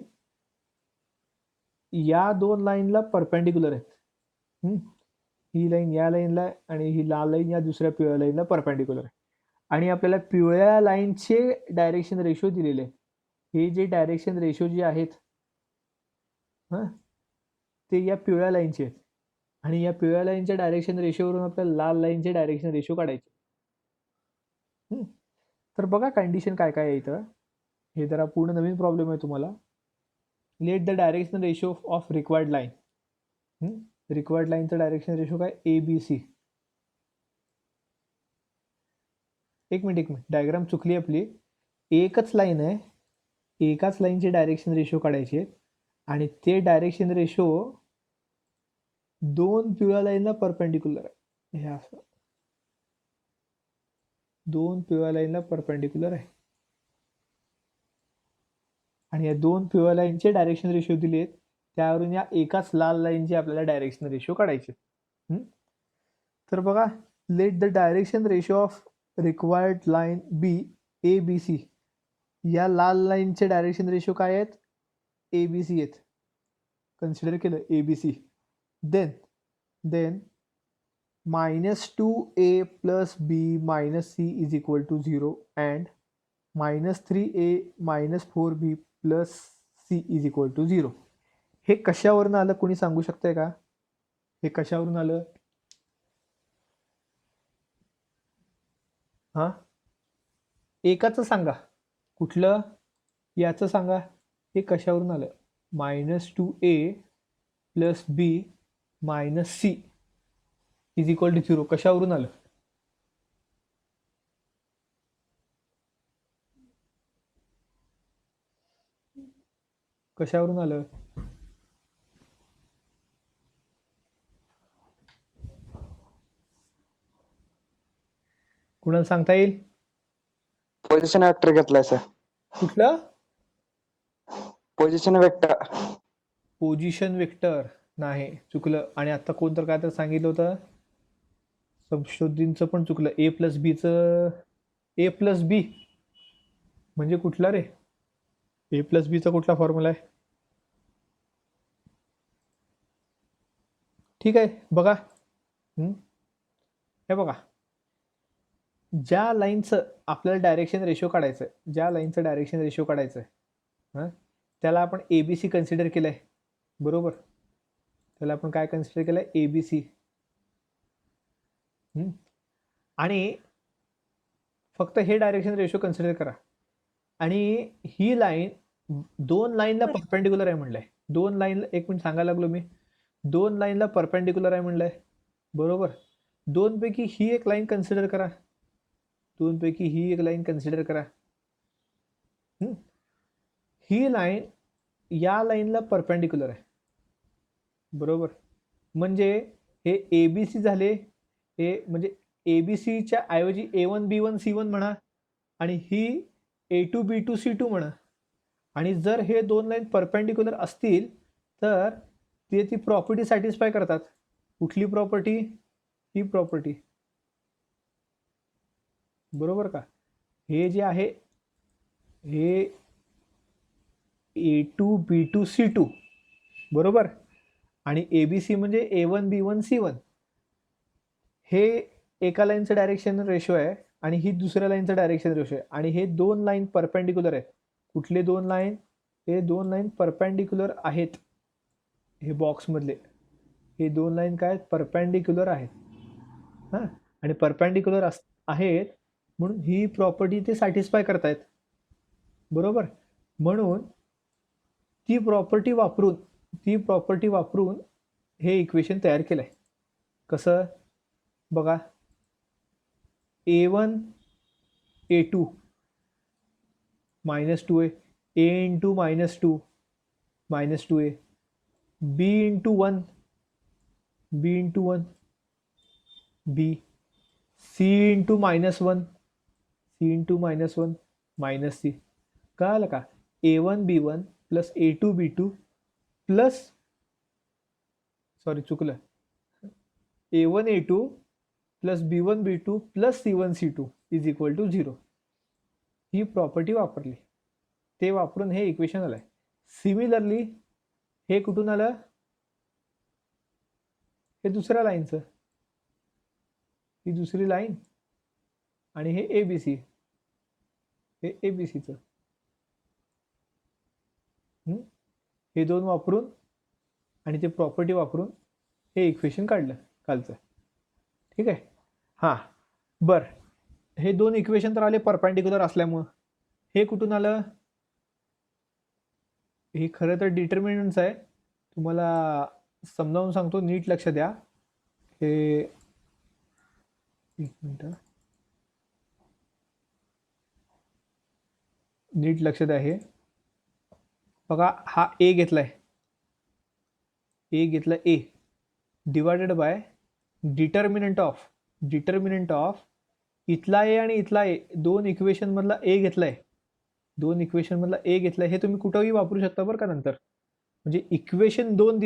या दोन लाईनला परपेंडिक्युलर आहेत. ही लाईन या लाईनला आणि ही लाल लाईन या दुसऱ्या पिवळ्या लाईनला परपेंडिक्युलर आहे. आणि आपल्याला पिवळ्या लाईनचे डायरेक्शन रेशो दिलेले आहे. हे जे डायरेक्शन रेशो जे आहेत ते या पिवळ्या लाईनचे आहेत आणि या पिवळ्या लाईनच्या डायरेक्शन रेशोवरून आपल्याला लाल लाईनचे डायरेक्शन रेशो काढायचे. तर बघा कंडिशन काय काय आहे इथं. हे जरा पूर्ण नवीन प्रॉब्लेम आहे तुम्हाला. Let the direction ratio of required line. Required लाईनचं डायरेक्शन रेशो काय ABC. एक मिनिट डायग्राम चुकली आपली. एकच लाईन आहे, एकाच लाईनचे डायरेक्शन रेशो काढायचे आणि ते डायरेक्शन रेशो दोन पिवळ्या लाईनला परपेंडिक्युलर आहे. हे असं दोन पिवळ्या लाईनला परपेंडिक्युलर आहे आणि या दोन पिवळ्या लाईनचे डायरेक्शन रेशो दिलेत, त्यावरून या एकाच लाल लाईनचे आपल्याला डायरेक्शन रेशो काढायचे. तर बघा, late the direction ratio of required line ABC. या लाल लाईनचे डायरेक्शन रेशो काय आहेत? ABC आहेत. कन्सिडर केलं ABC. Then -2a + b - c = 0 and -3a - 4b + c = 0. हे कशावरून आलं कोणी सांगू शकतंय का? हे कशावरून आलं? हा, एकाचं सांगा. कुठलं? याचं सांगा. हे कशावरून आलं? -2a + b - c = 0. कशावरून आलं? कशावरून आलं? कुणाला सांगता येईल? पोझिशन वेक्टर घेतलाय सर. कुठलं? Position vector. पोझिशन वेक्टर नाही, चुकलं. आणि आता कोणतं काय तर सांगितलं होतं, संशोधींचं पण चुकलं. A + bचं A + b म्हणजे कुठला रे? A + bचा कुठला फॉर्म्युला आहे? ठीक आहे, बघा. हे बघा, ज्या लाईनचं आपल्याला डायरेक्शन रेशो काढायचं आहे, ज्या लाईनचं डायरेक्शन रेशो काढायचं आहे, त्याला आपण ABC कन्सिडर केलं आहे, बरोबर? त्याला आपण काय कन्सिडर केलं आहे? ABC. आणि फक्त हे डायरेक्शन रेशो कन्सिडर करा. आणि ही लाईन दोन लाईनला परपेंडिक्युलर आहे म्हणलंय. दोन लाईनला, एक मिनिट सांगायला लागलो मी, दोन लाईनला परपेंडिक्युलर आहे म्हणलंय, बरोबर? दोनपैकी ही एक लाईन कन्सिडर करा. दोनपैकी ही एक लाईन कन्सिडर करा. ही लाईन या लाईनला परपेंडिक्युलर आहे, बरोबर? म्हणजे हे ABC झाले. हे म्हणजे ABCच्या ऐवजी A1 B1 C1 म्हणा आणि ही A2 B2 C2 म्हणा. आणि जर हे दोन लाईन परपेंडिक्युलर असतील तर ते ती प्रॉपर्टी सॅटिस्फाय करतात. कुठली प्रॉपर्टी? ही प्रॉपर्टी, बरोबर का? हे जे आहे हे A2 B2 C2, बरोबर? आणि ABC म्हणजे A1 B1 C1. हे एका लाईनचं डायरेक्शन रेशो आहे आणि ही दुसऱ्या लाईनचं डायरेक्शन रेशो आहे. आणि हे दोन लाईन परपेंडिक्युलर आहेत. कुठले दोन लाईन? हे दोन लाईन परपेंडिक्युलर आहेत. हे बॉक्समधले हे दोन लाईन काय? परपेंडिक्युलर आहेत. हां, आणि परपेंडिक्युलर आहेत म्हणून ही प्रॉपर्टी ते सॅटिस्फाय करतायत, बरोबर? म्हणून ती प्रॉपर्टी वापरून हे इक्वेशन तयार केलं आहे. कसं? बघा, A1 A2 -2a, A × -2 -2a, B × 1 B × 1 B, C × -1 C × -1 -c. कळालं का? A1 B1 + A2 B2 plus, sorry चुकलं, A1 A2 + B1 B2 + C1 C2 = 0. ही प्रॉपर्टी वापरली. ते वापरून हे इक्वेशन आलंय. सिमिलरली हे कुठून आलं? हे दुसऱ्या लाईनचं, ही दुसरी लाईन आणि हे ABC, हे ABCचं. हे दोन वापरून आणि ते प्रॉपर्टी वापरून हे इक्वेशन काढलं कालचं. ठीक आहे? हां, बरं. हे दोन इक्वेशन तर आले परपेंडिक्युलर असल्यामुळं. हे कुठून आलं? हे खरं तर डिटर्मिनंट्स आहे. तुम्हाला समजावून सांगतो, नीट लक्ष द्या. हे एक मिनिट, नीट लक्ष द्या. हे बघा, हा ए घेतलाय, ए डिवायडेड बाय डिटर्मिनंट ऑफ इथला ए आणि इथला ए, दोन इक्वेशन मधला ए घेतलाय, हे तुम्ही कुठंही वापरू शकता बरं का नंतर. म्हणजे इक्वेशन दोन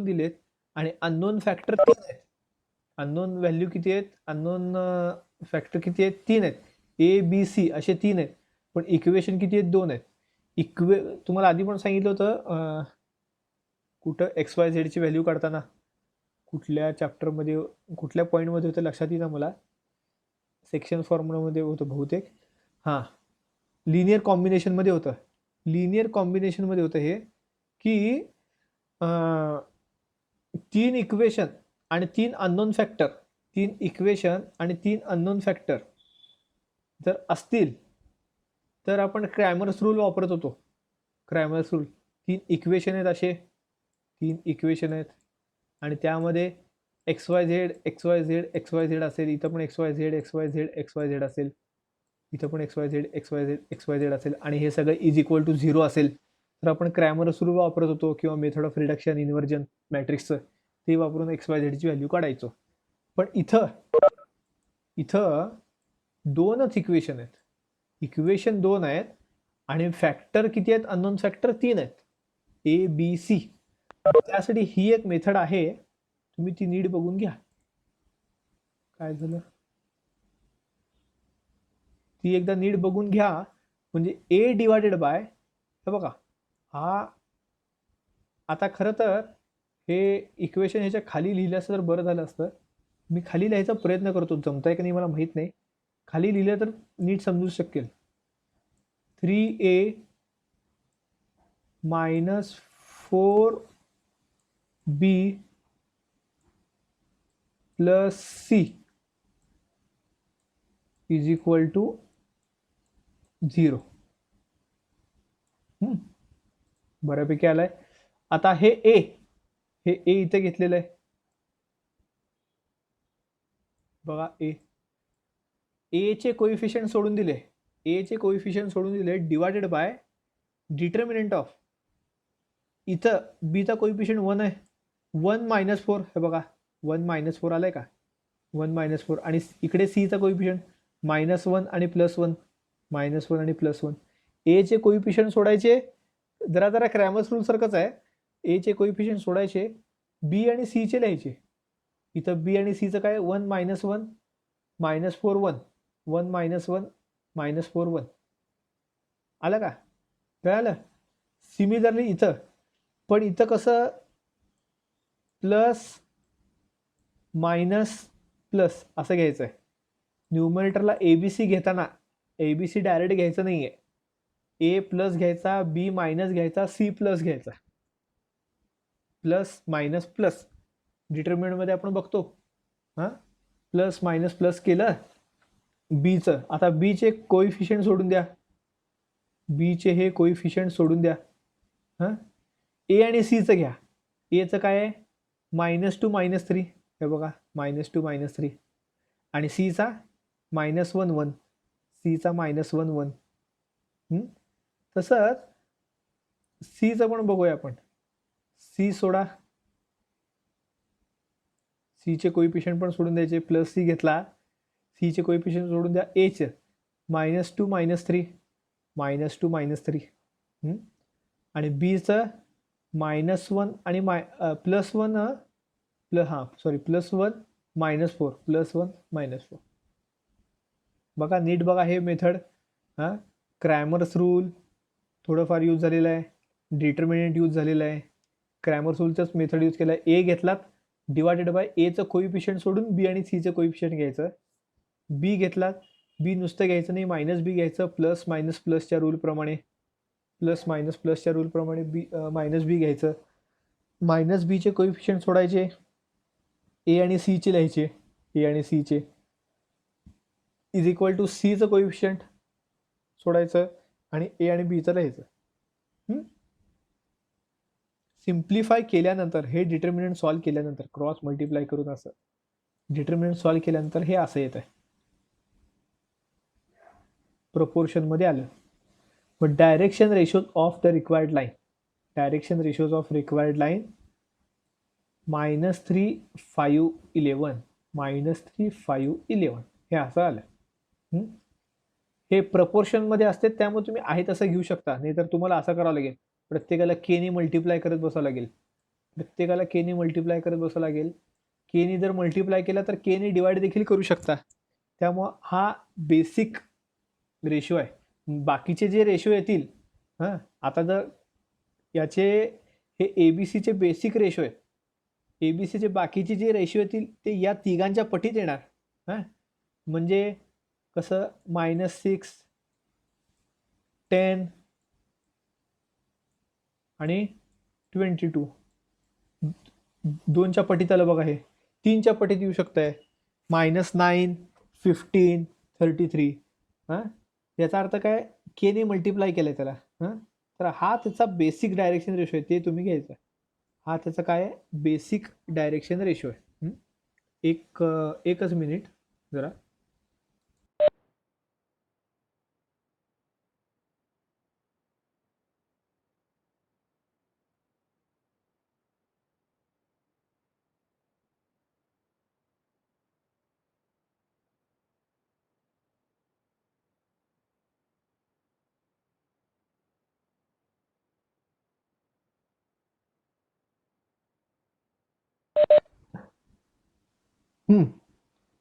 दिलेत आणि अननोन फॅक्टर 3 आहेत. अननोन व्हॅल्यू किती आहेत? अननोन फॅक्टर किती आहेत? 3 आहेत. ए बी सी असे 3 आहेत, पण इक्वेशन किती आहेत? 2 आहेत. तुम्हाला आधी पण सांगितलं होतं, कुठं एक्स वाय झेडची व्हॅल्यू काढताना कुठल्या चॅप्टरमध्ये, कुठल्या पॉईंटमध्ये होतं लक्षात येतं मला, सेक्शन फॉर्म्युलामध्ये होतं बहुतेक. हां, लिनियर कॉम्बिनेशनमध्ये होतं. हे की 3 इक्वेशन आणि 3 अननोन फॅक्टर जर असतील तर आपण क्रॅमर्स रूल वापरत होतो. 3 इक्वेशन आहेत, असे 3 इक्वेशन आहेत आणि त्यामध्ये एक्स वाय झेड असेल, इथं पण एक्स वाय झेड असेल, इथं पण एक्स वाय झेड असेल आणि हे सगळं इज इक्वल टू 0 असेल तर आपण क्रॅमर्स रूल वापरत होतो, किंवा मेथड ऑफ रिडक्शन इन्व्हर्जन मॅट्रिक्सचं ते वापरून एक्स वाय झेडची व्हॅल्यू काढायचो. पण इथं दोनच इक्वेशन आहेत आणि फॅक्टर किती आहेत? अननोन फॅक्टर 3 आहेत, ए बी सी. त्यासाठी ही एक मेथड आहे, तुम्ही ती नीट बघून घ्या. काय झालं? ती एकदा नीट बघून घ्या. म्हणजे ए डिवायडेड बाय, हे बघा, हा आता खरं तर हे इक्वेशन ह्याच्या खाली लिहिलं असतं तर बरं झालं असतं. मी खाली लिहायचा प्रयत्न करतो, जमताय का नाही मला माहीत नाही. खाली लिहिलं तर नीट समजू शकेल. 3a minus 4b plus C is equal to 0. बऱ्यापैकी आलाय. आता हे ए इथे घेतलेलं आहे बघा. ए चे कोइफिशियंट सोडून दिले, डिवायडेड बाय डिटर्मिनंट ऑफ, इथं बीचा कोइफिशियंट 1 आहे, 1 मायनस 4, हे बघा 1 मायनस 4 आलाय का, 1 मायनस 4, आणि इकडे सीचा कोइफिशियंट -1 आणि +1, -1 आणि +1. ए चे कोइफिशियंट सोडायचे, जरा क्रॅमर्स रूल सारखंच आहे. ए चे कोइफिशियंट सोडायचे, बी आणि सी चे लिहायचे. इथं बी आणि सीचं काय? 1 -1 -4 1, 1 -1 -4 1. आलं का? कळालं? सिमिलरली इथं पण, इथं कसं प्लस मायनस प्लस असं घ्यायचं आहे. न्यूमरेटरला एबीसी घेताना एबीसी डायरेक्ट घ्यायचं नाहीये, ए प्लस घ्यायचा, बी मायनस घ्यायचा, सी प्लस घ्यायचा. प्लस मायनस प्लस डिटर्मिनंटमध्ये आपण बघतो. हां, प्लस मायनस प्लस केलं बीचं. आता बीचे कोइफिशियंट सोडून द्या, बीचे हे कोइफिशियंट सोडून द्या. हां, ए आणि सीचं घ्या. एचं काय आहे? -2 -3, हे बघा -2 -3, आणि सीचा -1 1, सीचा -1 1. तसंच सीचं पण बघूया आपण. सी सोडा, सीचे कोइफिशियंट पण सोडून द्यायचे. प्लस सी घेतला, सीचे कोइफिशियंट सोडून द्या. एच -2 -3, -2 -3, आणि बीचं -1 आणि +1 +1 -4, +1 -4. बघा, नीट बघा हे मेथड. हां, क्रॅमर्स रूल थोडंफार यूज झालेलं आहे, डिटर्मिनंट यूज झालेलं आहे, क्रॅमर्स रूलचाच मेथड यूज केला आहे. ए घेतलात, डिवायडेड बाय एचं कोइफिशियंट सोडून बी आणि सीचं कोइफिशियंट घ्यायचं. बी घेतलात, बी नुसतं घ्यायचं नाही, मायनस बी घ्यायचं, प्लस मायनस प्लसच्या रूलप्रमाणे, बी मायनस बी घ्यायचं. मायनस बीचे कोइफिशियंट सोडायचे, ए आणि सीचे लिहायचे, ए आणि सीचे. इज इक्वल टू सीचं कोइफिशियंट सोडायचं आणि ए आणि बीचं लिहायचं. सिम्प्लिफाय केल्यानंतर हे डिटर्मिनंट सॉल्व्ह केल्यानंतर क्रॉस मल्टिप्लाय करून असं डिटर्मिनंट सॉल्व्ह केल्यानंतर हे असं येत आहे, प्रपोर्शनमध्ये आलं. मग direction ratios of the required line, direction ratios of required line -3, 5, 11 -3, 5, 11 हे असं आलं. हे प्रपोर्शनमध्ये असते, त्यामुळे तुम्ही आहे तसं घेऊ शकता, नाहीतर तुम्हाला असं करावं लागेल, प्रत्येकाला केनी मल्टिप्लाय करत बसावं लागेल, प्रत्येकाला केनी मल्टिप्लाय करत बसावं लागेल. केनी जर मल्टिप्लाय केला तर केनी डिवाइड देखील करू शकता. त्यामुळं हा बेसिक रेशो आहे. बाकीचे जे रेशो येतील, हां आता जर याचे हे एबीसीचे बेसिक रेशो आहेत, एबीसीचे बाकीचे जे रेशो येतील ते या तिघांच्या पटीत येणार. हां म्हणजे कसं -6, 10 आणि 22 2च्या पटीत आलं बघा, हे 3च्या पटीत येऊ शकतंय, -9, 15, 33. हां याचा अर्थ काय, केने मल्टिप्लाय केलंय त्याला. हां तर हा त्याचा बेसिक डायरेक्शन रेशो आहे, ते तुम्ही घ्यायचं. हा त्याचा काय आहे, बेसिक डायरेक्शन रेशो आहे. एकच मिनिट जरा.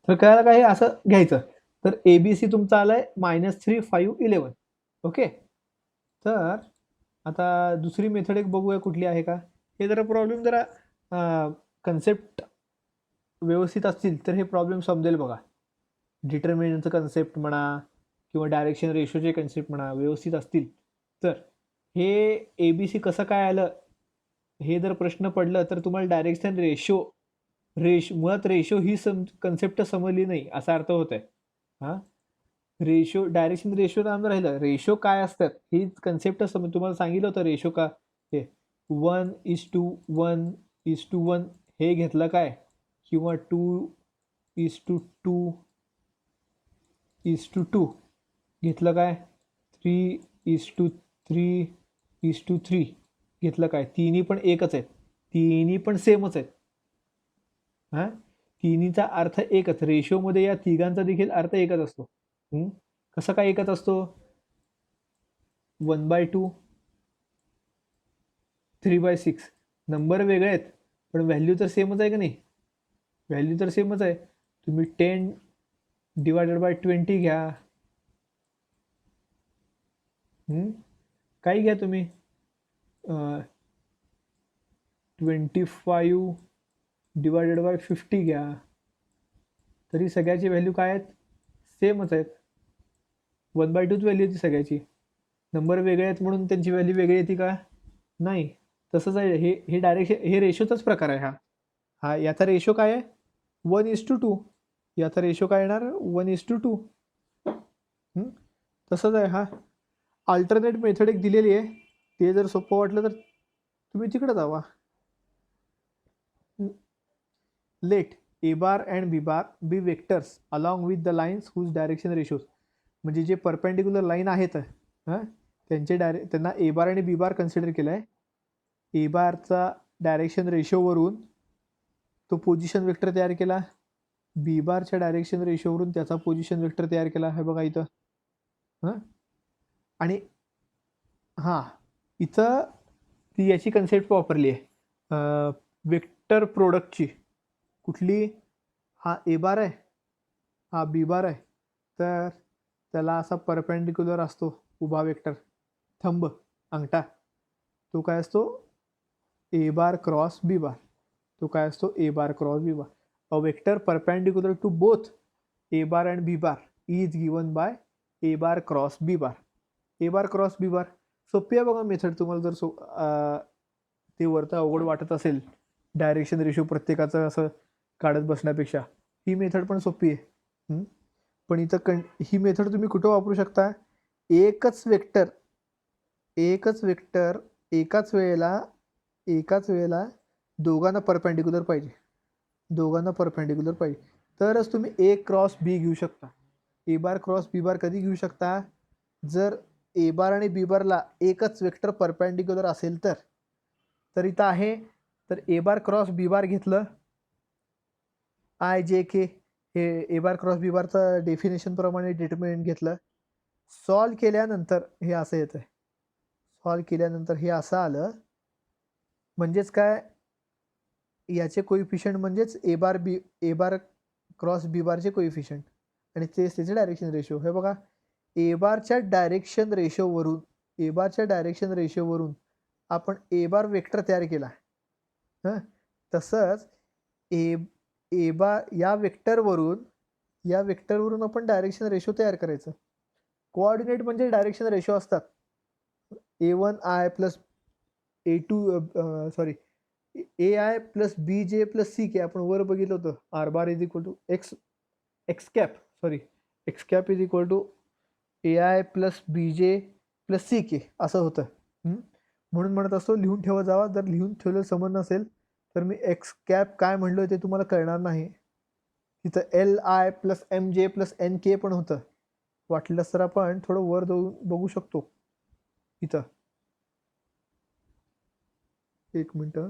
तर कळालं काय, असं घ्यायचं. तर एबीसी तुमचा आलाय -3, 5, 11. ओके. तर आता दुसरी मेथड एक बघूया कुठली आहे का. हे जरा प्रॉब्लेम जरा कन्सेप्ट व्यवस्थित असतील तर हे प्रॉब्लेम समजेल बघा. डिटर्मिनंटचं कन्सेप्ट म्हणा किंवा डायरेक्शन रेशोचे कन्सेप्ट म्हणा व्यवस्थित असतील तर हे एबीसी कसं काय आलं हे जर प्रश्न पडलं तर तुम्हाला डायरेक्शन मुळात रेशो ही कन्सेप्ट समजली नाही असा अर्थ होत आहे. हां रेशो, डायरेक्शन रेशो नाम राहिलं, रेशो काय असतात ही कन्सेप्ट तुम्हाला सांगितलं होतं. रेशो का हे 1:1:1 हे घेतलं काय, किंवा 2:2:2 घेतलं काय, 3:3:3 घेतलं काय, तिन्ही पण एकच आहेत, तिन्ही पण सेमच आहेत. हां तिन्हीचा अर्थ एकच, रेशोमध्ये या तिघांचा देखील अर्थ एकच असतो. कसं काय एकच असतो, 1/2, 3/6 नंबर वेगळे आहेत पण व्हॅल्यू तर सेमच आहे का नाही, व्हॅल्यू तर सेमच आहे. तुम्ही 10/20 घ्या, काही घ्या तुम्ही, 25/50 घ्या, तरी सगळ्याची व्हॅल्यू काय आहेत, सेमच आहेत. 1/2च व्हॅल्यू येते सगळ्याची, नंबर वेगळे आहेत म्हणून त्यांची व्हॅल्यू वेगळी येते का, नाही. तसंच आहे हे डायरेक्शन, हे रेशोचाच प्रकार आहे हा याचा रेशो काय आहे 1:2, याचा रेशो काय येणार 1:2. तसंच आहे. हा अल्टरनेट मेथड एक दिलेली आहे, ते जर सोपं वाटलं तर तुम्ही तिकडे जावा. Let A bar and B bar B vectors along with the lines whose direction ratios, म्हणजे जे परपेंडिक्युलर लाईन आहेत त्यांना ए बार आणि बी बार कन्सिडर केलं आहे. ए बारचा डायरेक्शन रेशोवरून तो पोझिशन वेक्टर तयार केला, बी बारच्या डायरेक्शन रेशोवरून त्याचा पोझिशन वेक्टर तयार केला, हे बघा इथं. आणि इथं ती याची कन्सेप्ट वापरली आहे वेक्टर प्रोडक्टची. कुठली, हा ए बार आहे, हा बी बार आहे, तर त्याला असा परपेंडिक्युलर असतो उभा वेक्टर, थंब अंगठा, तो काय असतो ए बार क्रॉस बी बार, तो काय असतो A bar cross B bar. A vector perpendicular to both A bar and B bar is given by A bar cross B bar. A bar cross B bar सोपी आहे बघा मेथड. तुम्हाला जर ते वरतं अवघड वाटत असेल डायरेक्शन रेशो प्रत्येकाचं असं काढत बसण्यापेक्षा, ही मेथड पण सोपी आहे. पण इथं ही मेथड तुम्ही कुठं वापरू शकता? एकच वेक्टर एकाच वेळेला दोघांना परपेंडिक्युलर पाहिजे तरच तुम्ही ए क्रॉस बी घेऊ शकता. ए बार क्रॉस बी बार कधी घेऊ शकता? जर ए बार आणि बी बारला एकच वेक्टर परपेंडिक्युलर असेल तर इथं आहे. तर ए बार क्रॉस बी बार घेतलं, आय जे के हे ए बार क्रॉस बी बारचं डेफिनेशन प्रमाणे डिटर्मिनंट घेतलं. सॉल्व केल्यानंतर हे असं येतं. सॉल्व केल्यानंतर हे असं आलं. म्हणजेच काय, याचे कोइफिशियंट म्हणजेच ए बार क्रॉस बी बारचे कोइफिशियंट आणि तेच त्याचे डायरेक्शन रेशो. हे बघा, ए बारच्या डायरेक्शन रेशोवरून आपण ए बार वेक्टर तयार केला. तसंच ए बार या वेक्टरवरून आपण डायरेक्शन रेशो तयार करायचं. कोऑर्डिनेट म्हणजे डायरेक्शन रेशो असतात. A1i plus A2 sorry AI plus BJ plus CK आपण वर बघितलं होतं. R bar is equal to x cap is equal to AI plus BJ plus CK असं होतं. म्हणून म्हणत असतो लिहून ठेवा जावा. जर लिहून ठेवलेलं समज नसेल तर मी एक्स कॅप काय म्हणलो ते तुम्हाला कळणार नाही. तिथं LI plus MJ plus NK पण होतं. वाटलं तर आपण थोडं वर जाऊन बघू शकतो. इथं एक मिनटं.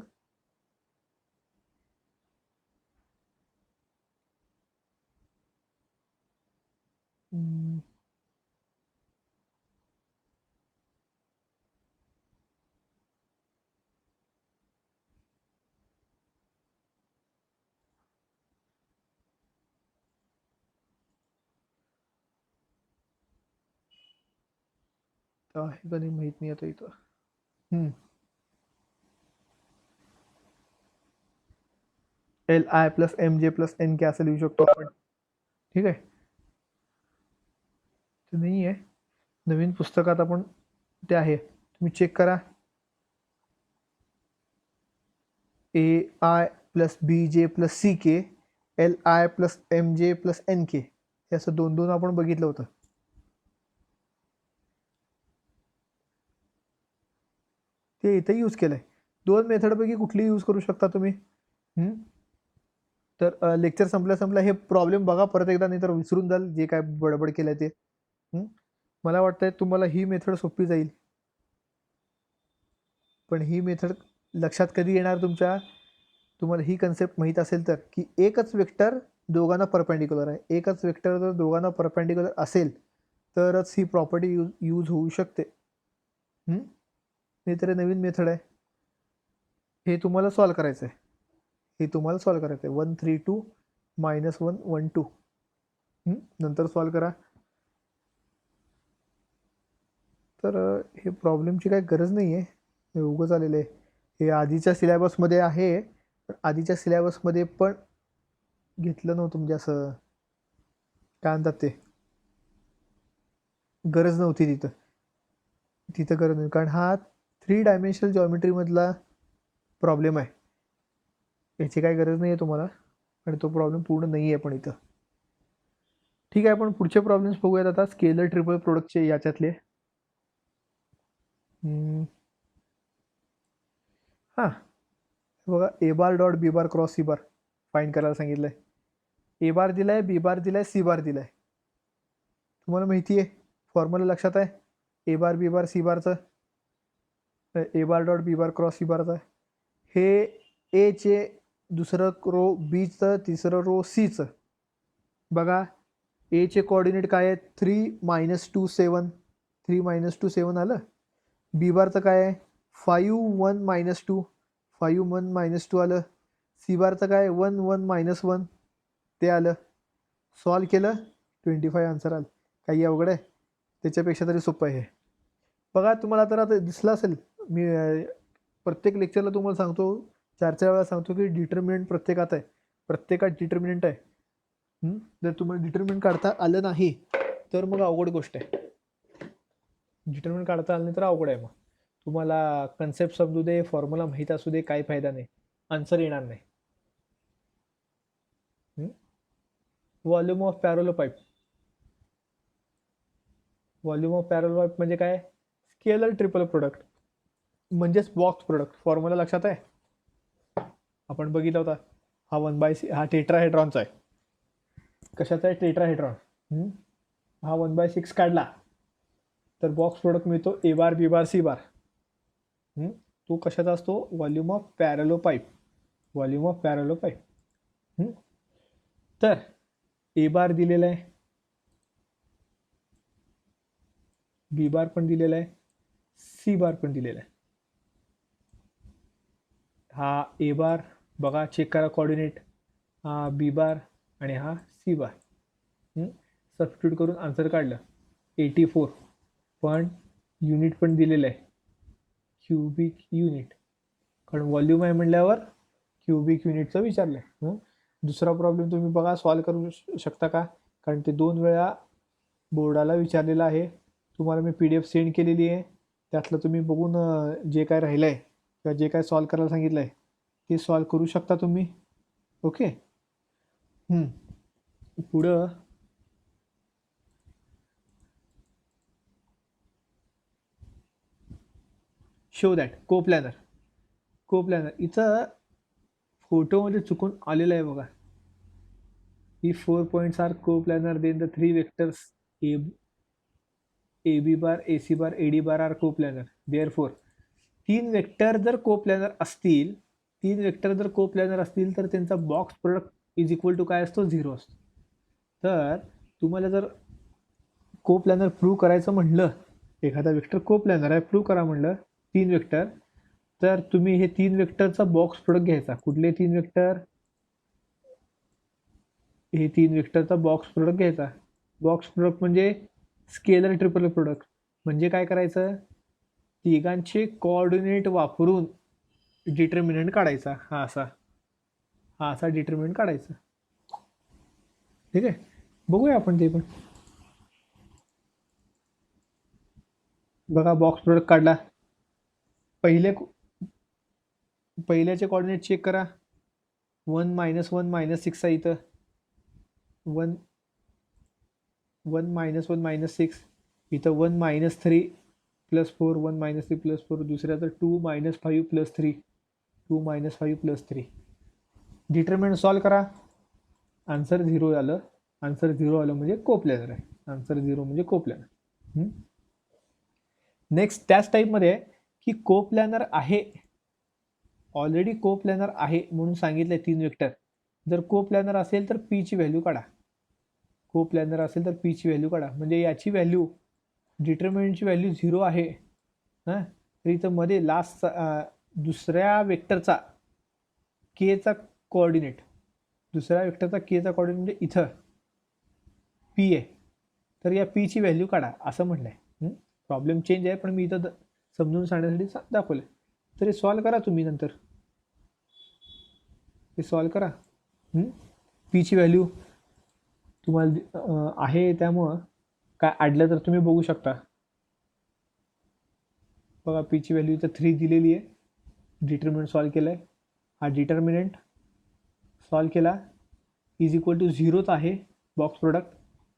आहे का नाही माहित नाही आता इथं. LI plus MJ plus NK असं लिहू शकतो आपण. ठीक आहे, ते नाही आहे नवीन पुस्तकात आपण ते आहे, तुम्ही चेक करा. AI plus BJ plus CK LI plus MJ plus NK हे असं दोन आपण बघितलं होतं. ते इथे यूज केलंय. 2 मेथडपैकी कुठली यूज करू शकता तुम्ही. तर लेक्चर संपल्या हे प्रॉब्लेम बघा परत एकदा, नाही तर विसरून जाल जे काय बडबड केलंय ते. मला वाटतंय तुम्हाला ही मेथड सोपी जाईल. पण ही मेथड लक्षात कधी येणार तुमच्या, तुम्हाला ही कन्सेप्ट माहीत असेल तर, की एकच वेक्टर दोघांना परपेंडिक्युलर आहे. एकच वेक्टर जर दोघांना परपेंडिक्युलर असेल तरच ही प्रॉपर्टी यूज होऊ शकते. नाहीतर नवीन मेथड आहे, हे तुम्हाला सॉल्व करायचं आहे. 132 -1 1 2 नंतर सॉल्व करा. तर हे प्रॉब्लेमची काही गरज नाही आहे, हे उगंच आलेलं आहे. हे आधीच्या सिलेबसमध्ये आहे, पण आधीच्या सिलेबसमध्ये पण घेतलं नव्हतं, म्हणजे असं काय म्हणतात ते, गरज नव्हती तिथं गरज नव्हती, कारण हा 3 डायमेन्शनल जॉमेट्रीमधला प्रॉब्लेम आहे. याची काही गरज नाही आहे तुम्हाला, आणि तो प्रॉब्लेम पूर्ण नाही आहे पण इथं. ठीक आहे, आपण पुढचे प्रॉब्लेम्स बघूयात आता, स्केलर ट्रिपल प्रोडक्टचे याच्यातले. हां, बघा, A bar dot B bar cross C bar find करायला सांगितलं आहे. ए बार दिला आहे, बी बार दिला आहे, सी बार दिला आहे. तुम्हाला माहिती आहे, फॉर्म्युला लक्षात आहे A bar B bar C बारचं, A bar dot B bar cross C बारचं. हे एचे दुसरं रो बीचं, तिसरं रो सीचं. बघा, एचे कोऑर्डिनेट काय आहे, 3 -2 7 3 -2 7 आलं. बी बारचं काय आहे, 5 1 -2 5 1 -2 आलं. सी बारचं काय, 1 1 -1 ते आलं. सॉल्व केलं, 25 आन्सर आलं. काही अवघड आहे, त्याच्यापेक्षा तरी सोपं आहे हे. बघा, तुम्हाला तर आता दिसलं असेल, मी प्रत्येक लेक्चरला तुम्हाला सांगतो, 4 वेळा सांगतो की डिटर्मिनंट प्रत्येकात आहे, प्रत्येकात डिटर्मिनंट आहे. जर तुम्हाला डिटर्मिनंट काढता आलं नाही तर मग अवघड गोष्ट आहे. डिटर्मिनंट काढता आलं नाही तर अवघड आहे. मग तुम्हाला कन्सेप्ट समजू दे, फॉर्म्युला माहीत असू दे, काही फायदा नाही, आन्सर येणार नाही. व्हॉल्यूम ऑफ पॅरल पाईप, व्हॉल्यूम ऑफ पॅरल पाईप म्हणजे काय? स्केलर ट्रिपल प्रोडक्ट म्हणजेच बॉक्स प्रोडक्ट. फॉर्म्युला लक्षात आहे? आपण बघितला होता. हा 1/6 हा टेट्राहेड्रॉनचा आहे. कशाचा आहे? टेट्राहेड्रॉन. हा 1/6 काढला तर बॉक्स प्रोडक्ट मिळतो ए बार बी बार सी बार. तो कशाचा असतो? Volume of parallelepiped. Volume of parallelepiped. तर ए बार दिलेला आहे, बी बार पण दिलेला आहे, सी बार पण दिलेला आहे. हा ए बार बघा, चेक करा कोऑर्डिनेट. हा बी बार आणि हा सी बार. सबस्टिट्यूट करून आन्सर काढलं 84. पण युनिट पण दिलेलं आहे, क्युबिक युनिट. कारण व्हॉल्यूम आहे म्हणल्यावर क्युबिक युनिटचं विचारलं आहे. दुसरा प्रॉब्लेम तुम्ही बघा, सॉल्व करू शकता का? कारण ते 2 वेळा बोर्डाला विचारलेलं आहे. तुम्हाला मी PDF सेंड केलेली आहे. त्यातलं तुम्ही बघून जे काय राहिलं आहे किंवा जे काय सॉल्व करायला सांगितलं आहे ते सॉल्व करू शकता तुम्ही. ओके. पुढं शो दॅट कोप्लॅनर इथं फोटोमध्ये चुकून आलेलं आहे बघा. ही 4 points are coplanar, then the 3 vectors A B bar, A C bar, A D bar are coplanar. Therefore 3 vector जर कोप्लॅनर असतील, 3 वेक्टर जर कोप्लॅनर असतील तर त्यांचा box product is equal to काय असतो? 0 असतो. तर तुम्हाला जर कोप्लॅनर प्रूव्ह करायचं म्हणलं, एखादा वेक्टर कोप्लॅनर आहे प्रूव्ह करा म्हणलं 3 वेक्टर, तर तुम्ही हे 3 वेक्टरचा बॉक्स प्रोडक्ट घ्यायचा. कुठले 3 वेक्टर? हे 3 वेक्टरचा बॉक्स प्रोडक्ट घ्यायचा. बॉक्स प्रोडक्ट म्हणजे स्केलर ट्रिपल प्रोडक्ट. म्हणजे काय करायचं? तिघांचे कोऑर्डिनेट वापरून डिटर्मिनंट काढायचा. हा असा डिटर्मिनंट काढायचा. ठीक आहे, बघूया आपण ते पण. बघा, बॉक्स प्रोडक्ट काढला. पहिल्याचे कोऑर्डिनेट चेक करा. 1 -1 -6 आहे इथं. 1 -1 -6 इथं. 1 -3 +4, 1 -3 +4. दुसऱ्याचं 2 -5 +3, 2 -5 +3. डिटर्मिनंट सॉल्व करा. आन्सर 0 आलं. आन्सर 0 आलं म्हणजे कोप्लॅनर आहे. आन्सर 0 म्हणजे कोप्लॅनर. नेक्स्ट त्याच टाईपमध्ये की कोप्लॅनर आहे, ऑलरेडी कोप्लॅनर आहे म्हणून सांगितलंय 3 वेक्टर. जर कोप्लॅनर असेल तर पी ची व्हॅल्यू काढा. कोप्लॅनर असेल तर पी ची व्हॅल्यू काढा. म्हणजे याची व्हॅल्यू, डिटर्मिनंटची व्हॅल्यू 0 आहे. तर इथं मध्ये लास्ट दुसऱ्या वेक्टरचा केचा कोऑर्डिनेट, दुसऱ्या वेक्टरचा केचा कोऑर्डिनेट म्हणजे इथं पी आहे. तर या पी ची व्हॅल्यू काढा असं म्हटलंय. प्रॉब्लेम चेंज आहे, पण मी इथं समजून सांगण्यासाठी दाखवलं. तर हे सॉल्व करा तुम्ही नंतर. हे सॉल्व करा. पी ची व्हॅल्यू तुम्हाला आहे, त्यामुळं काय अडलं तर तुम्ही बघू शकता. बघा, पी ची व्हॅल्यू इथं 3 दिलेली आहे. डिटर्मिनंट सॉल्व केलं आहे. हा डिटर्मिनंट सॉल्व केला इज इक्वल टू 0च आहे बॉक्स प्रोडक्ट,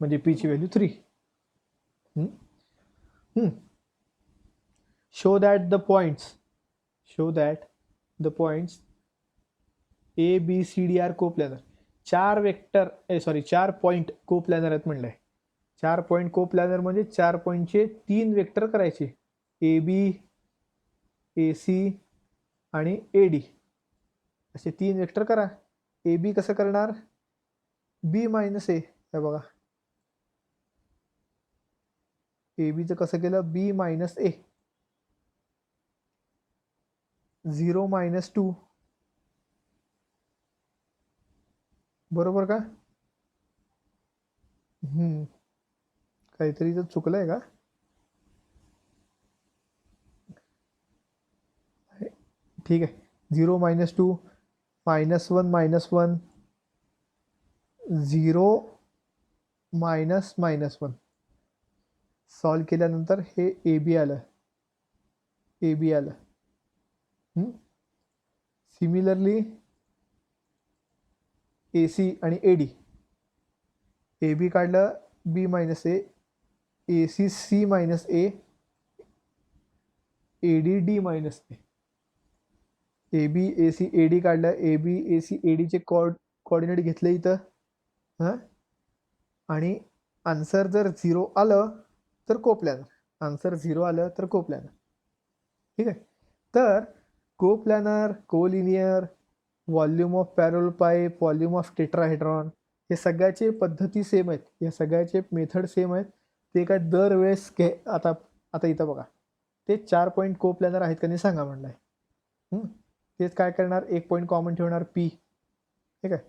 म्हणजे पी ची value 3. Show that the points A B C D are coplanar. 4 point coplanar आहेत म्हणलंय. 4 पॉईंट कोप्लॅनर म्हणजे 4 पॉईंटचे 3 वेक्टर करायचे. ए बी, ए सी आणि ए डी असे 3 वेक्टर करा. ए बी कसं करणार? बी मायनस ए. हे बघा, ए बीचं कसं केलं? बी मायनस ए. 0 -2. बरोबर का? काहीतरी इथं चुकलंय का? ठीक आहे. 0 -2 -1 -1 0 -1 सॉल्व केल्यानंतर हे ए बी आलं. सिमिलरली ए सी आणि ए डी. ए बी काढलं B minus A, A C C minus A, A D D minus A B A C A D काढलं, ए बी ए सी ए डीचे कोऑर्डिनेट घेतले इथं हां, आणि आन्सर जर 0 आलं तर कोप्लॅनर, आन्सर 0 आलं तर कोप्लॅनर. ठीक आहे. तर कोप्लॅनर, कोलिनियर, व्हॉल्यूम ऑफ पॅरल पाईप, व्हॉल्यूम ऑफ टेट्राहेड्रॉन, हे सगळ्याचे पद्धती सेम आहेत, या सगळ्याचे मेथड सेम आहेत. ते काय दरवेळेस आता आता इथं बघा, ते 4 पॉईंट कोप्लॅनर आहेत का नाही सांगा म्हणलं आहे. तेच काय करणार, एक पॉईंट कॉमन ठेवणार पी. ठीक आहे,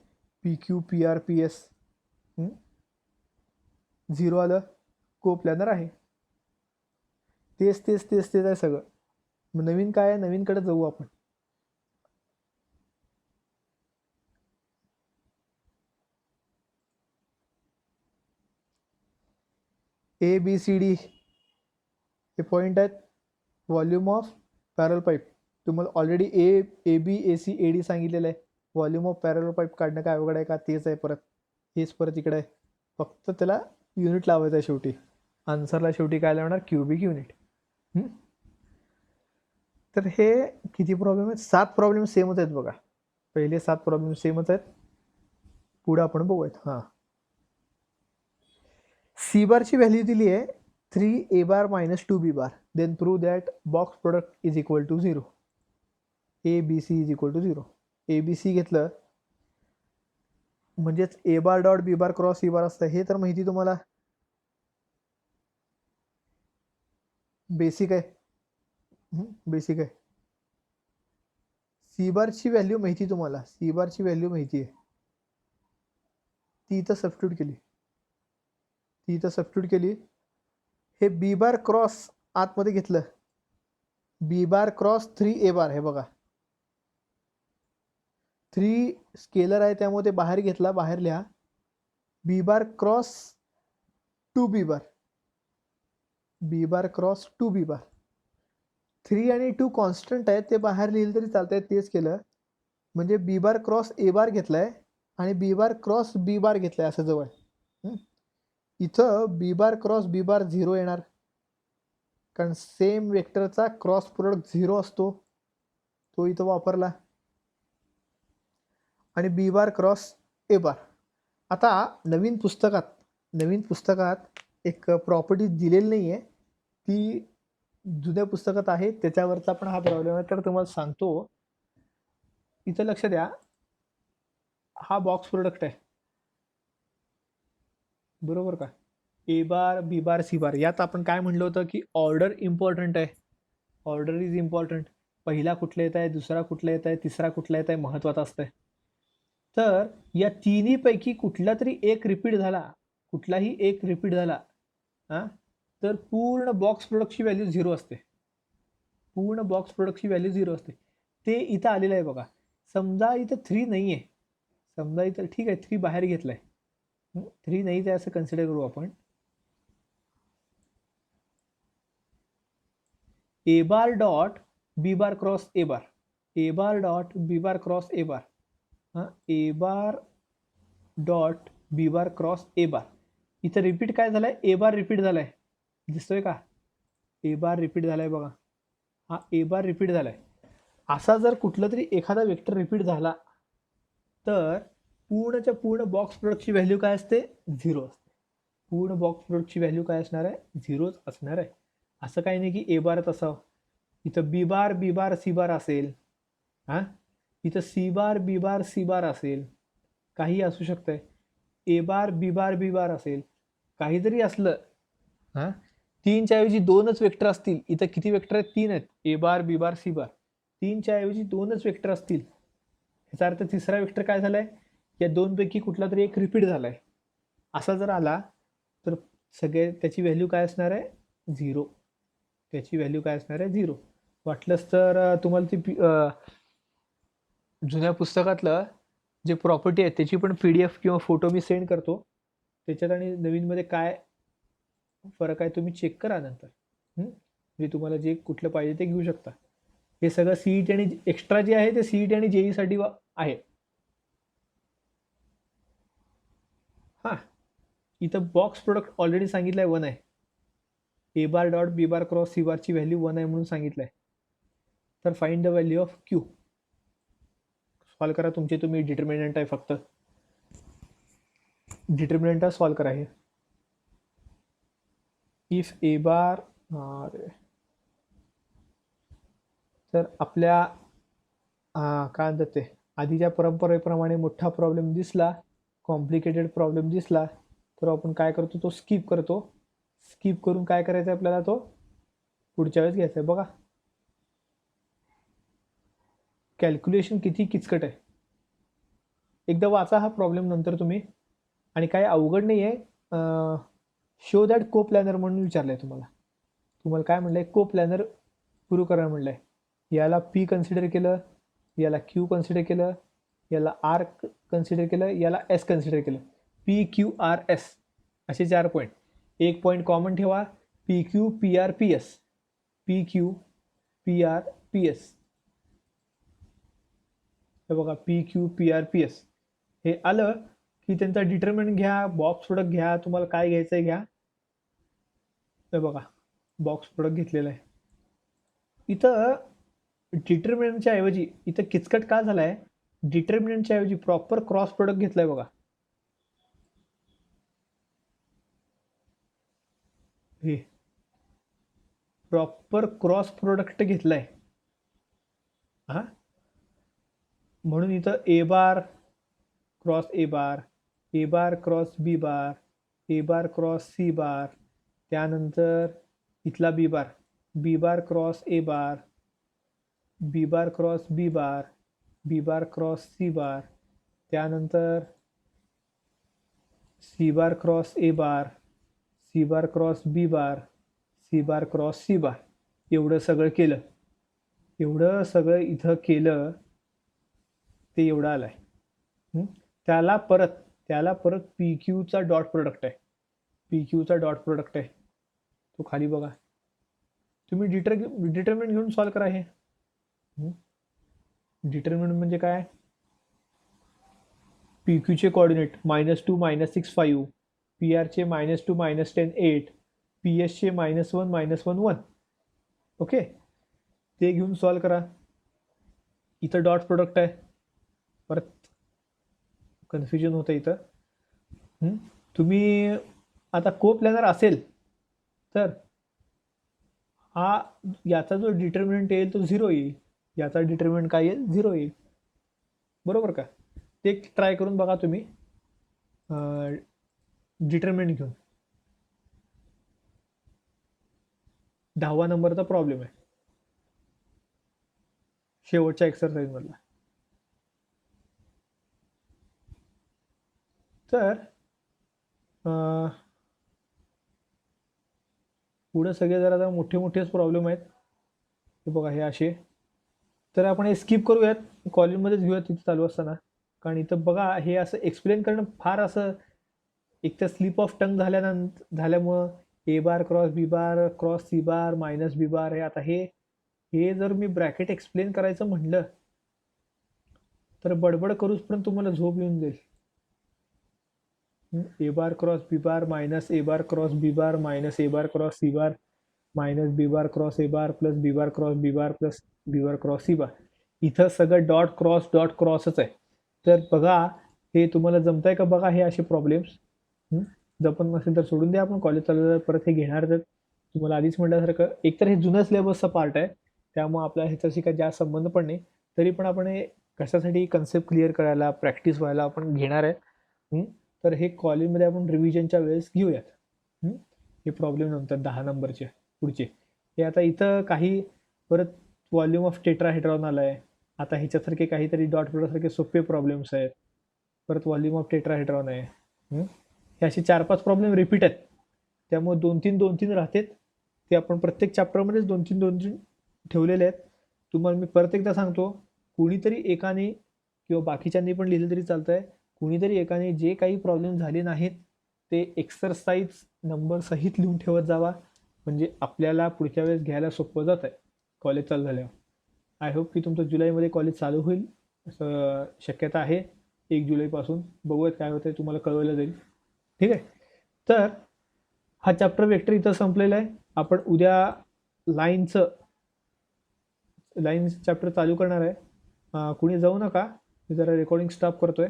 P Q P R P S. 0 आलं कोप्लॅनर आहे. तेच तेच तेच तेच आहे सगळं. मग नवीन काय आहे, नवीनकडे जाऊ आपण. ए बी सी डी हे पॉईंट आहेत व्हॉल्यूम ऑफ पॅरल पाईप. तुम्हाला already A B A C A D सांगितलेलं आहे. व्हॉल्यूम ऑफ पॅरल पाईप काढणं काय अवघड आहे का, तेच आहे परत, हेच परत इकडे आहे. फक्त त्याला युनिट लावायचं आहे शेवटी, आन्सरला शेवटी काय लावणार, क्युबिक युनिट. तर हे किती प्रॉब्लेम आहेत, 7 प्रॉब्लेम सेमच आहेत बघा. पहिले 7 प्रॉब्लेम सेमच आहेत. पुढे आपण बघूयात. हां, सी बारची व्हॅल्यू दिली आहे 3 A bar minus 2 B bar. Then prove that box product is equal to 0. A B C is equal to 0. A B C घेतलं म्हणजेच A bar dot B bar cross C bar असतं. हे तर माहिती तुम्हाला, बेसिक आहे. बेसिक आहे. सी बारची व्हॅल्यू माहिती तुम्हाला, सी बारची व्हॅल्यू माहिती आहे, ती इथं सबस्टिट्यूट केली, हे बी बार क्रॉस आतमध्ये घेतलं, बी बार क्रॉस 3 ए बार. हे बघा 3 स्केलर आहे त्यामुळे ते बाहेर घेतला, बाहेर लिहा. बी bar cross 2 B bar, B bar cross 2 B बार. 3 आणि 2 कॉन्स्टंट आहेत, ते बाहेर लिहिलं तरी चालतंय. तेच केलं म्हणजे बी बार क्रॉस ए बार घेतलाय आणि बी बार क्रॉस बी बार घेतलाय असं जवळ. इथं बी बार क्रॉस बी बार 0 येणार, कारण सेम वेक्टरचा क्रॉस प्रोडक्ट 0 असतो, तो इथं वापरला. आणि बी बार क्रॉस ए बार. आता नवीन पुस्तकात एक प्रॉपर्टी दिलेली नाही आहे, ती जुन्या पुस्तकात आहे, त्याच्यावरचा पण हा प्रॉब्लेम आहे. तर तुम्हाला सांगतो, इथं लक्ष द्या, हा बॉक्स प्रोडक्ट आहे बरोबर का, ए बार बी बार सी बार. यात आपण काय म्हणलं होतं की ऑर्डर इम्पॉर्टंट आहे, ऑर्डर इज इम्पॉर्टंट. पहिला कुठला येत आहे, दुसरा कुठला येत आहे, तिसरा कुठला येत आहे, महत्त्वाचं असतंय. तर या तिन्हीपैकी कुठलाही एक रिपीट झाला हां, तर पूर्ण बॉक्स प्रोडक्टची व्हॅल्यू 0 असते. ते इथं आलेलं आहे बघा. समजा इथं 3 नाही आहे, समजा इथं ठीक आहे 3 बाहेर घेतलाय, 3 नाही ते असं कन्सिडर करू आपण. A bar dot B bar cross A bar, A bar dot B bar cross A bar, A bar dot B bar cross A bar. इथं रिपीट काय झालंय, ए बार रिपीट झालाय, दिसतोय का, ए बार रिपीट झालाय बघा, हा ए बार रिपीट झालाय. असा जर कुठलं तरी एखादा वेक्टर रिपीट झाला तर पूर्णच्या पूर्ण बॉक्स प्रोडक्टची व्हॅल्यू काय असते, 0 असते. पूर्ण बॉक्स प्रोडक्टची व्हॅल्यू काय असणार आहे, 0च असणार आहे. असं काही नाही की ए बारच असावं. इथं बी बार सी बार असेल, हां, इथं सी बार असेल, काही असू शकतंय. ए बार बी बार असेल, काहीतरी असलं. हां, 3च्या ऐवजी 2च वेक्टर असतील. इथं किती वेक्टर आहेत, 3 आहेत, ए बार बी बार सी बार. 3च्या ऐवजी 2च वेक्टर असतील, ह्याचा अर्थ तिसरा वेक्टर काय झालाय, या 2 पैकी कुठला तरी एक रिपीट झालाय. असा जर आला तर सगळे त्याची व्हॅल्यू काय असणार आहे, 0. त्याची व्हॅल्यू काय असणार आहे, 0. वाटलंच तर तुम्हाला ती जुन्या पुस्तकातलं जे प्रॉपर्टी आहे त्याची पण PDF किंवा फोटो मी सेंड करतो. त्याच्यात आणि नवीनमध्ये काय फरक आहे तुम्ही चेक करा नंतर. म्हणजे तुम्हाला जे कुठलं पाहिजे ते घेऊ शकता. हे सगळं CET आणि एक्स्ट्रा जे आहे ते CET आणि JEE साठी आहे. हां, इथं बॉक्स प्रोडक्ट ऑलरेडी सांगितलंय 1 आहे. A bar dot B bar cross C बारची व्हॅल्यू 1 आहे म्हणून सांगितलं आहे. तर find the value of Q. Solve करा, तुमचे तुम्ही डिटर्मिनंट आहे फक्त. डिटर्मिनंट सॉल्व करा हे. इफ ए बार, तर आपल्या काय म्हणतात ते आधीच्या परंपरेप्रमाणे मोठा प्रॉब्लेम दिसला, कॉम्प्लिकेटेड प्रॉब्लेम दिसला, तर आपण काय करतो, तो स्किप करतो. स्किप करून काय करायचं आपल्याला, तो पुढच्या वेळेस घ्यायचा आहे. बघा कॅल्क्युलेशन किती किचकट आहे. एकदा वाचा हा प्रॉब्लेम नंतर तुम्ही. आणि काय अवघड नाही आहे. शो दॅट को प्लॅनर म्हणून विचारलंय तुम्हाला काय म्हणलंय, को प्लॅनर प्रूव्ह करा म्हणलंय. याला पी कन्सिडर केलं, याला क्यू कन्सिडर केलं, याला आर कन्सिडर केलं, याला एस कन्सिडर केलं. पी क्यू आर एस असे 4 पॉईंट. एक पॉईंट कॉमन ठेवा, P Q P R P S. P Q P R P S. हे बघा P Q P R P S हे आलं की त्यांचा डिटर्मिनंट घ्या, बॉक्स प्रोडक्ट घ्या, तुम्हाला काय घ्यायचं आहे घ्या. हे बघा बॉक्स प्रोडक्ट घेतलेलं आहे. इथं डिटर्मिनंटच्या ऐवजी इथं किचकट का झाला आहे, डिटर्मिनंटच्या ऐवजी प्रॉपर क्रॉस प्रोडक्ट घेतलाय बघा. हे प्रॉपर क्रॉस प्रोडक्ट घेतलाय. हा म्हणून इथं A bar cross A bar cross B bar, A bar cross C bar, त्यानंतर इथला B bar cross A bar, B bar cross B bar cross C bar, त्यानंतर C bar cross A bar, C bar cross B bar, C bar cross C bar. एवढं सगळं केलं, एवढं सगळं इथं केलं ते एवढं आलंय. त्याला परत पी क्यूचा डॉट प्रोडक्ट आहे. पी क्यूचा डॉट प्रोडक्ट आहे तो खाली बघा. तुम्ही डिटर्मिनंट घेऊन सॉल्व करा हे. डिटर्मिनंट म्हणजे काय, पी क्यूचे कोऑर्डिनेट -2 -6 5, पी आरचे -2 -10 8, पी एसचे -1 -1 1. ओके, ते घेऊन सॉल्व करा. इथं डॉट प्रोडक्ट आहे, परत कन्फ्युजन होतं इथं. तुम्ही आता को प्लॅनर असेल तर हा याचा जो डिटर्मिनंट येईल तो 0 येईल, याचा डिटर्मिनंट काय येईल 0 येईल. बरोबर का. ते ट्राय करून बघा तुम्ही डिटर्मिनंट घेऊन. 10वा नंबरचा प्रॉब्लेम आहे शेवटच्या एक्सरसाइज मधला. तर पुढे सगळे जरा मोठेच प्रॉब्लेम आहेत. हे बघा हे असे. तर आपण हे स्किप करूयात, कॉलेजमध्येच घेऊयात तिथे चालू असताना. कारण इथं बघा हे असं एक्सप्लेन करणं फार असं एक तर स्लिप ऑफ टंग झाल्यामुळं A bar cross B bar cross C bar minus B bar, हे आता हे जर मी ब्रॅकेट एक्सप्लेन करायचं म्हणलं तर बडबड करूचपर्यंत तुम्हाला झोप येऊन जाईल. A bar cross B bar minus A bar cross B bar minus A bar cross C bar minus B bar cross A bar plus B bar cross B bar plus B bar cross C bar. इथं सगळं डॉट क्रॉसच आहे. तर बघा हे तुम्हाला जमतंय का बघा हे असे प्रॉब्लेम्स. जपत नसेल तर सोडून द्या, आपण कॉलेज चालू परत हे घेणार. तर तुम्हाला आधीच म्हटल्यासारखं एकतर हे जुनं सिलेबसचा पार्ट आहे, त्यामुळे आपल्या ह्याच्याशी काही जास्त संबंध पण नाही. तरी पण आपण हे कशासाठी कन्सेप्ट क्लिअर करायला, प्रॅक्टिस व्हायला आपण घेणार आहे. तर हे कॉलेजमध्ये आपण रिव्हिजनच्या वेळेस घेऊयात. हे प्रॉब्लेम नंतर 10 नंबरचे पुढचे. हे आता इथं काही परत व्हॉल्यूम ऑफ टेट्राहेड्रॉन आलाय. आता ह्याच्यासारखे काहीतरी डॉट प्रोडक्टसारखे सोपे प्रॉब्लेम्स आहेत. परत व्हॉल्यूम ऑफ टेट्राहेड्रॉन आहे. हे असे 4-5 प्रॉब्लेम रिपीट आहेत, त्यामुळे 2-3 राहतात. ते आपण प्रत्येक चॅप्टरमध्येच 2-3 ठेवलेले आहेत. तुम्हाला मी परत एकदा सांगतो, कुणीतरी एकाने किंवा बाकीच्यांनी पण लिहिलं तरी चालतंय, कुणीतरी एकाने जे काही प्रॉब्लेम झाले नाहीत ते एक्सरसाइज नंबर सहित लिहून ठेवत जावा, म्हणजे आपल्याला पुढच्या वेळेस घ्यायला सोपं जात आहे कॉलेज चालू झाल्यावर. आय होप की तुमचं जुलैमध्ये कॉलेज चालू होईल असं शक्यता आहे. 1 जुलैपासून बघूयात काय होतं, तुम्हाला कळवलं जाईल. ठीक आहे. तर हा चॅप्टर वेक्टर इथं संपलेला आहे. आपण उद्या लाईनचं चॅप्टर चालू करणार आहे. कुणी जाऊ नका, मी जरा रेकॉर्डिंग स्टॉप करतोय.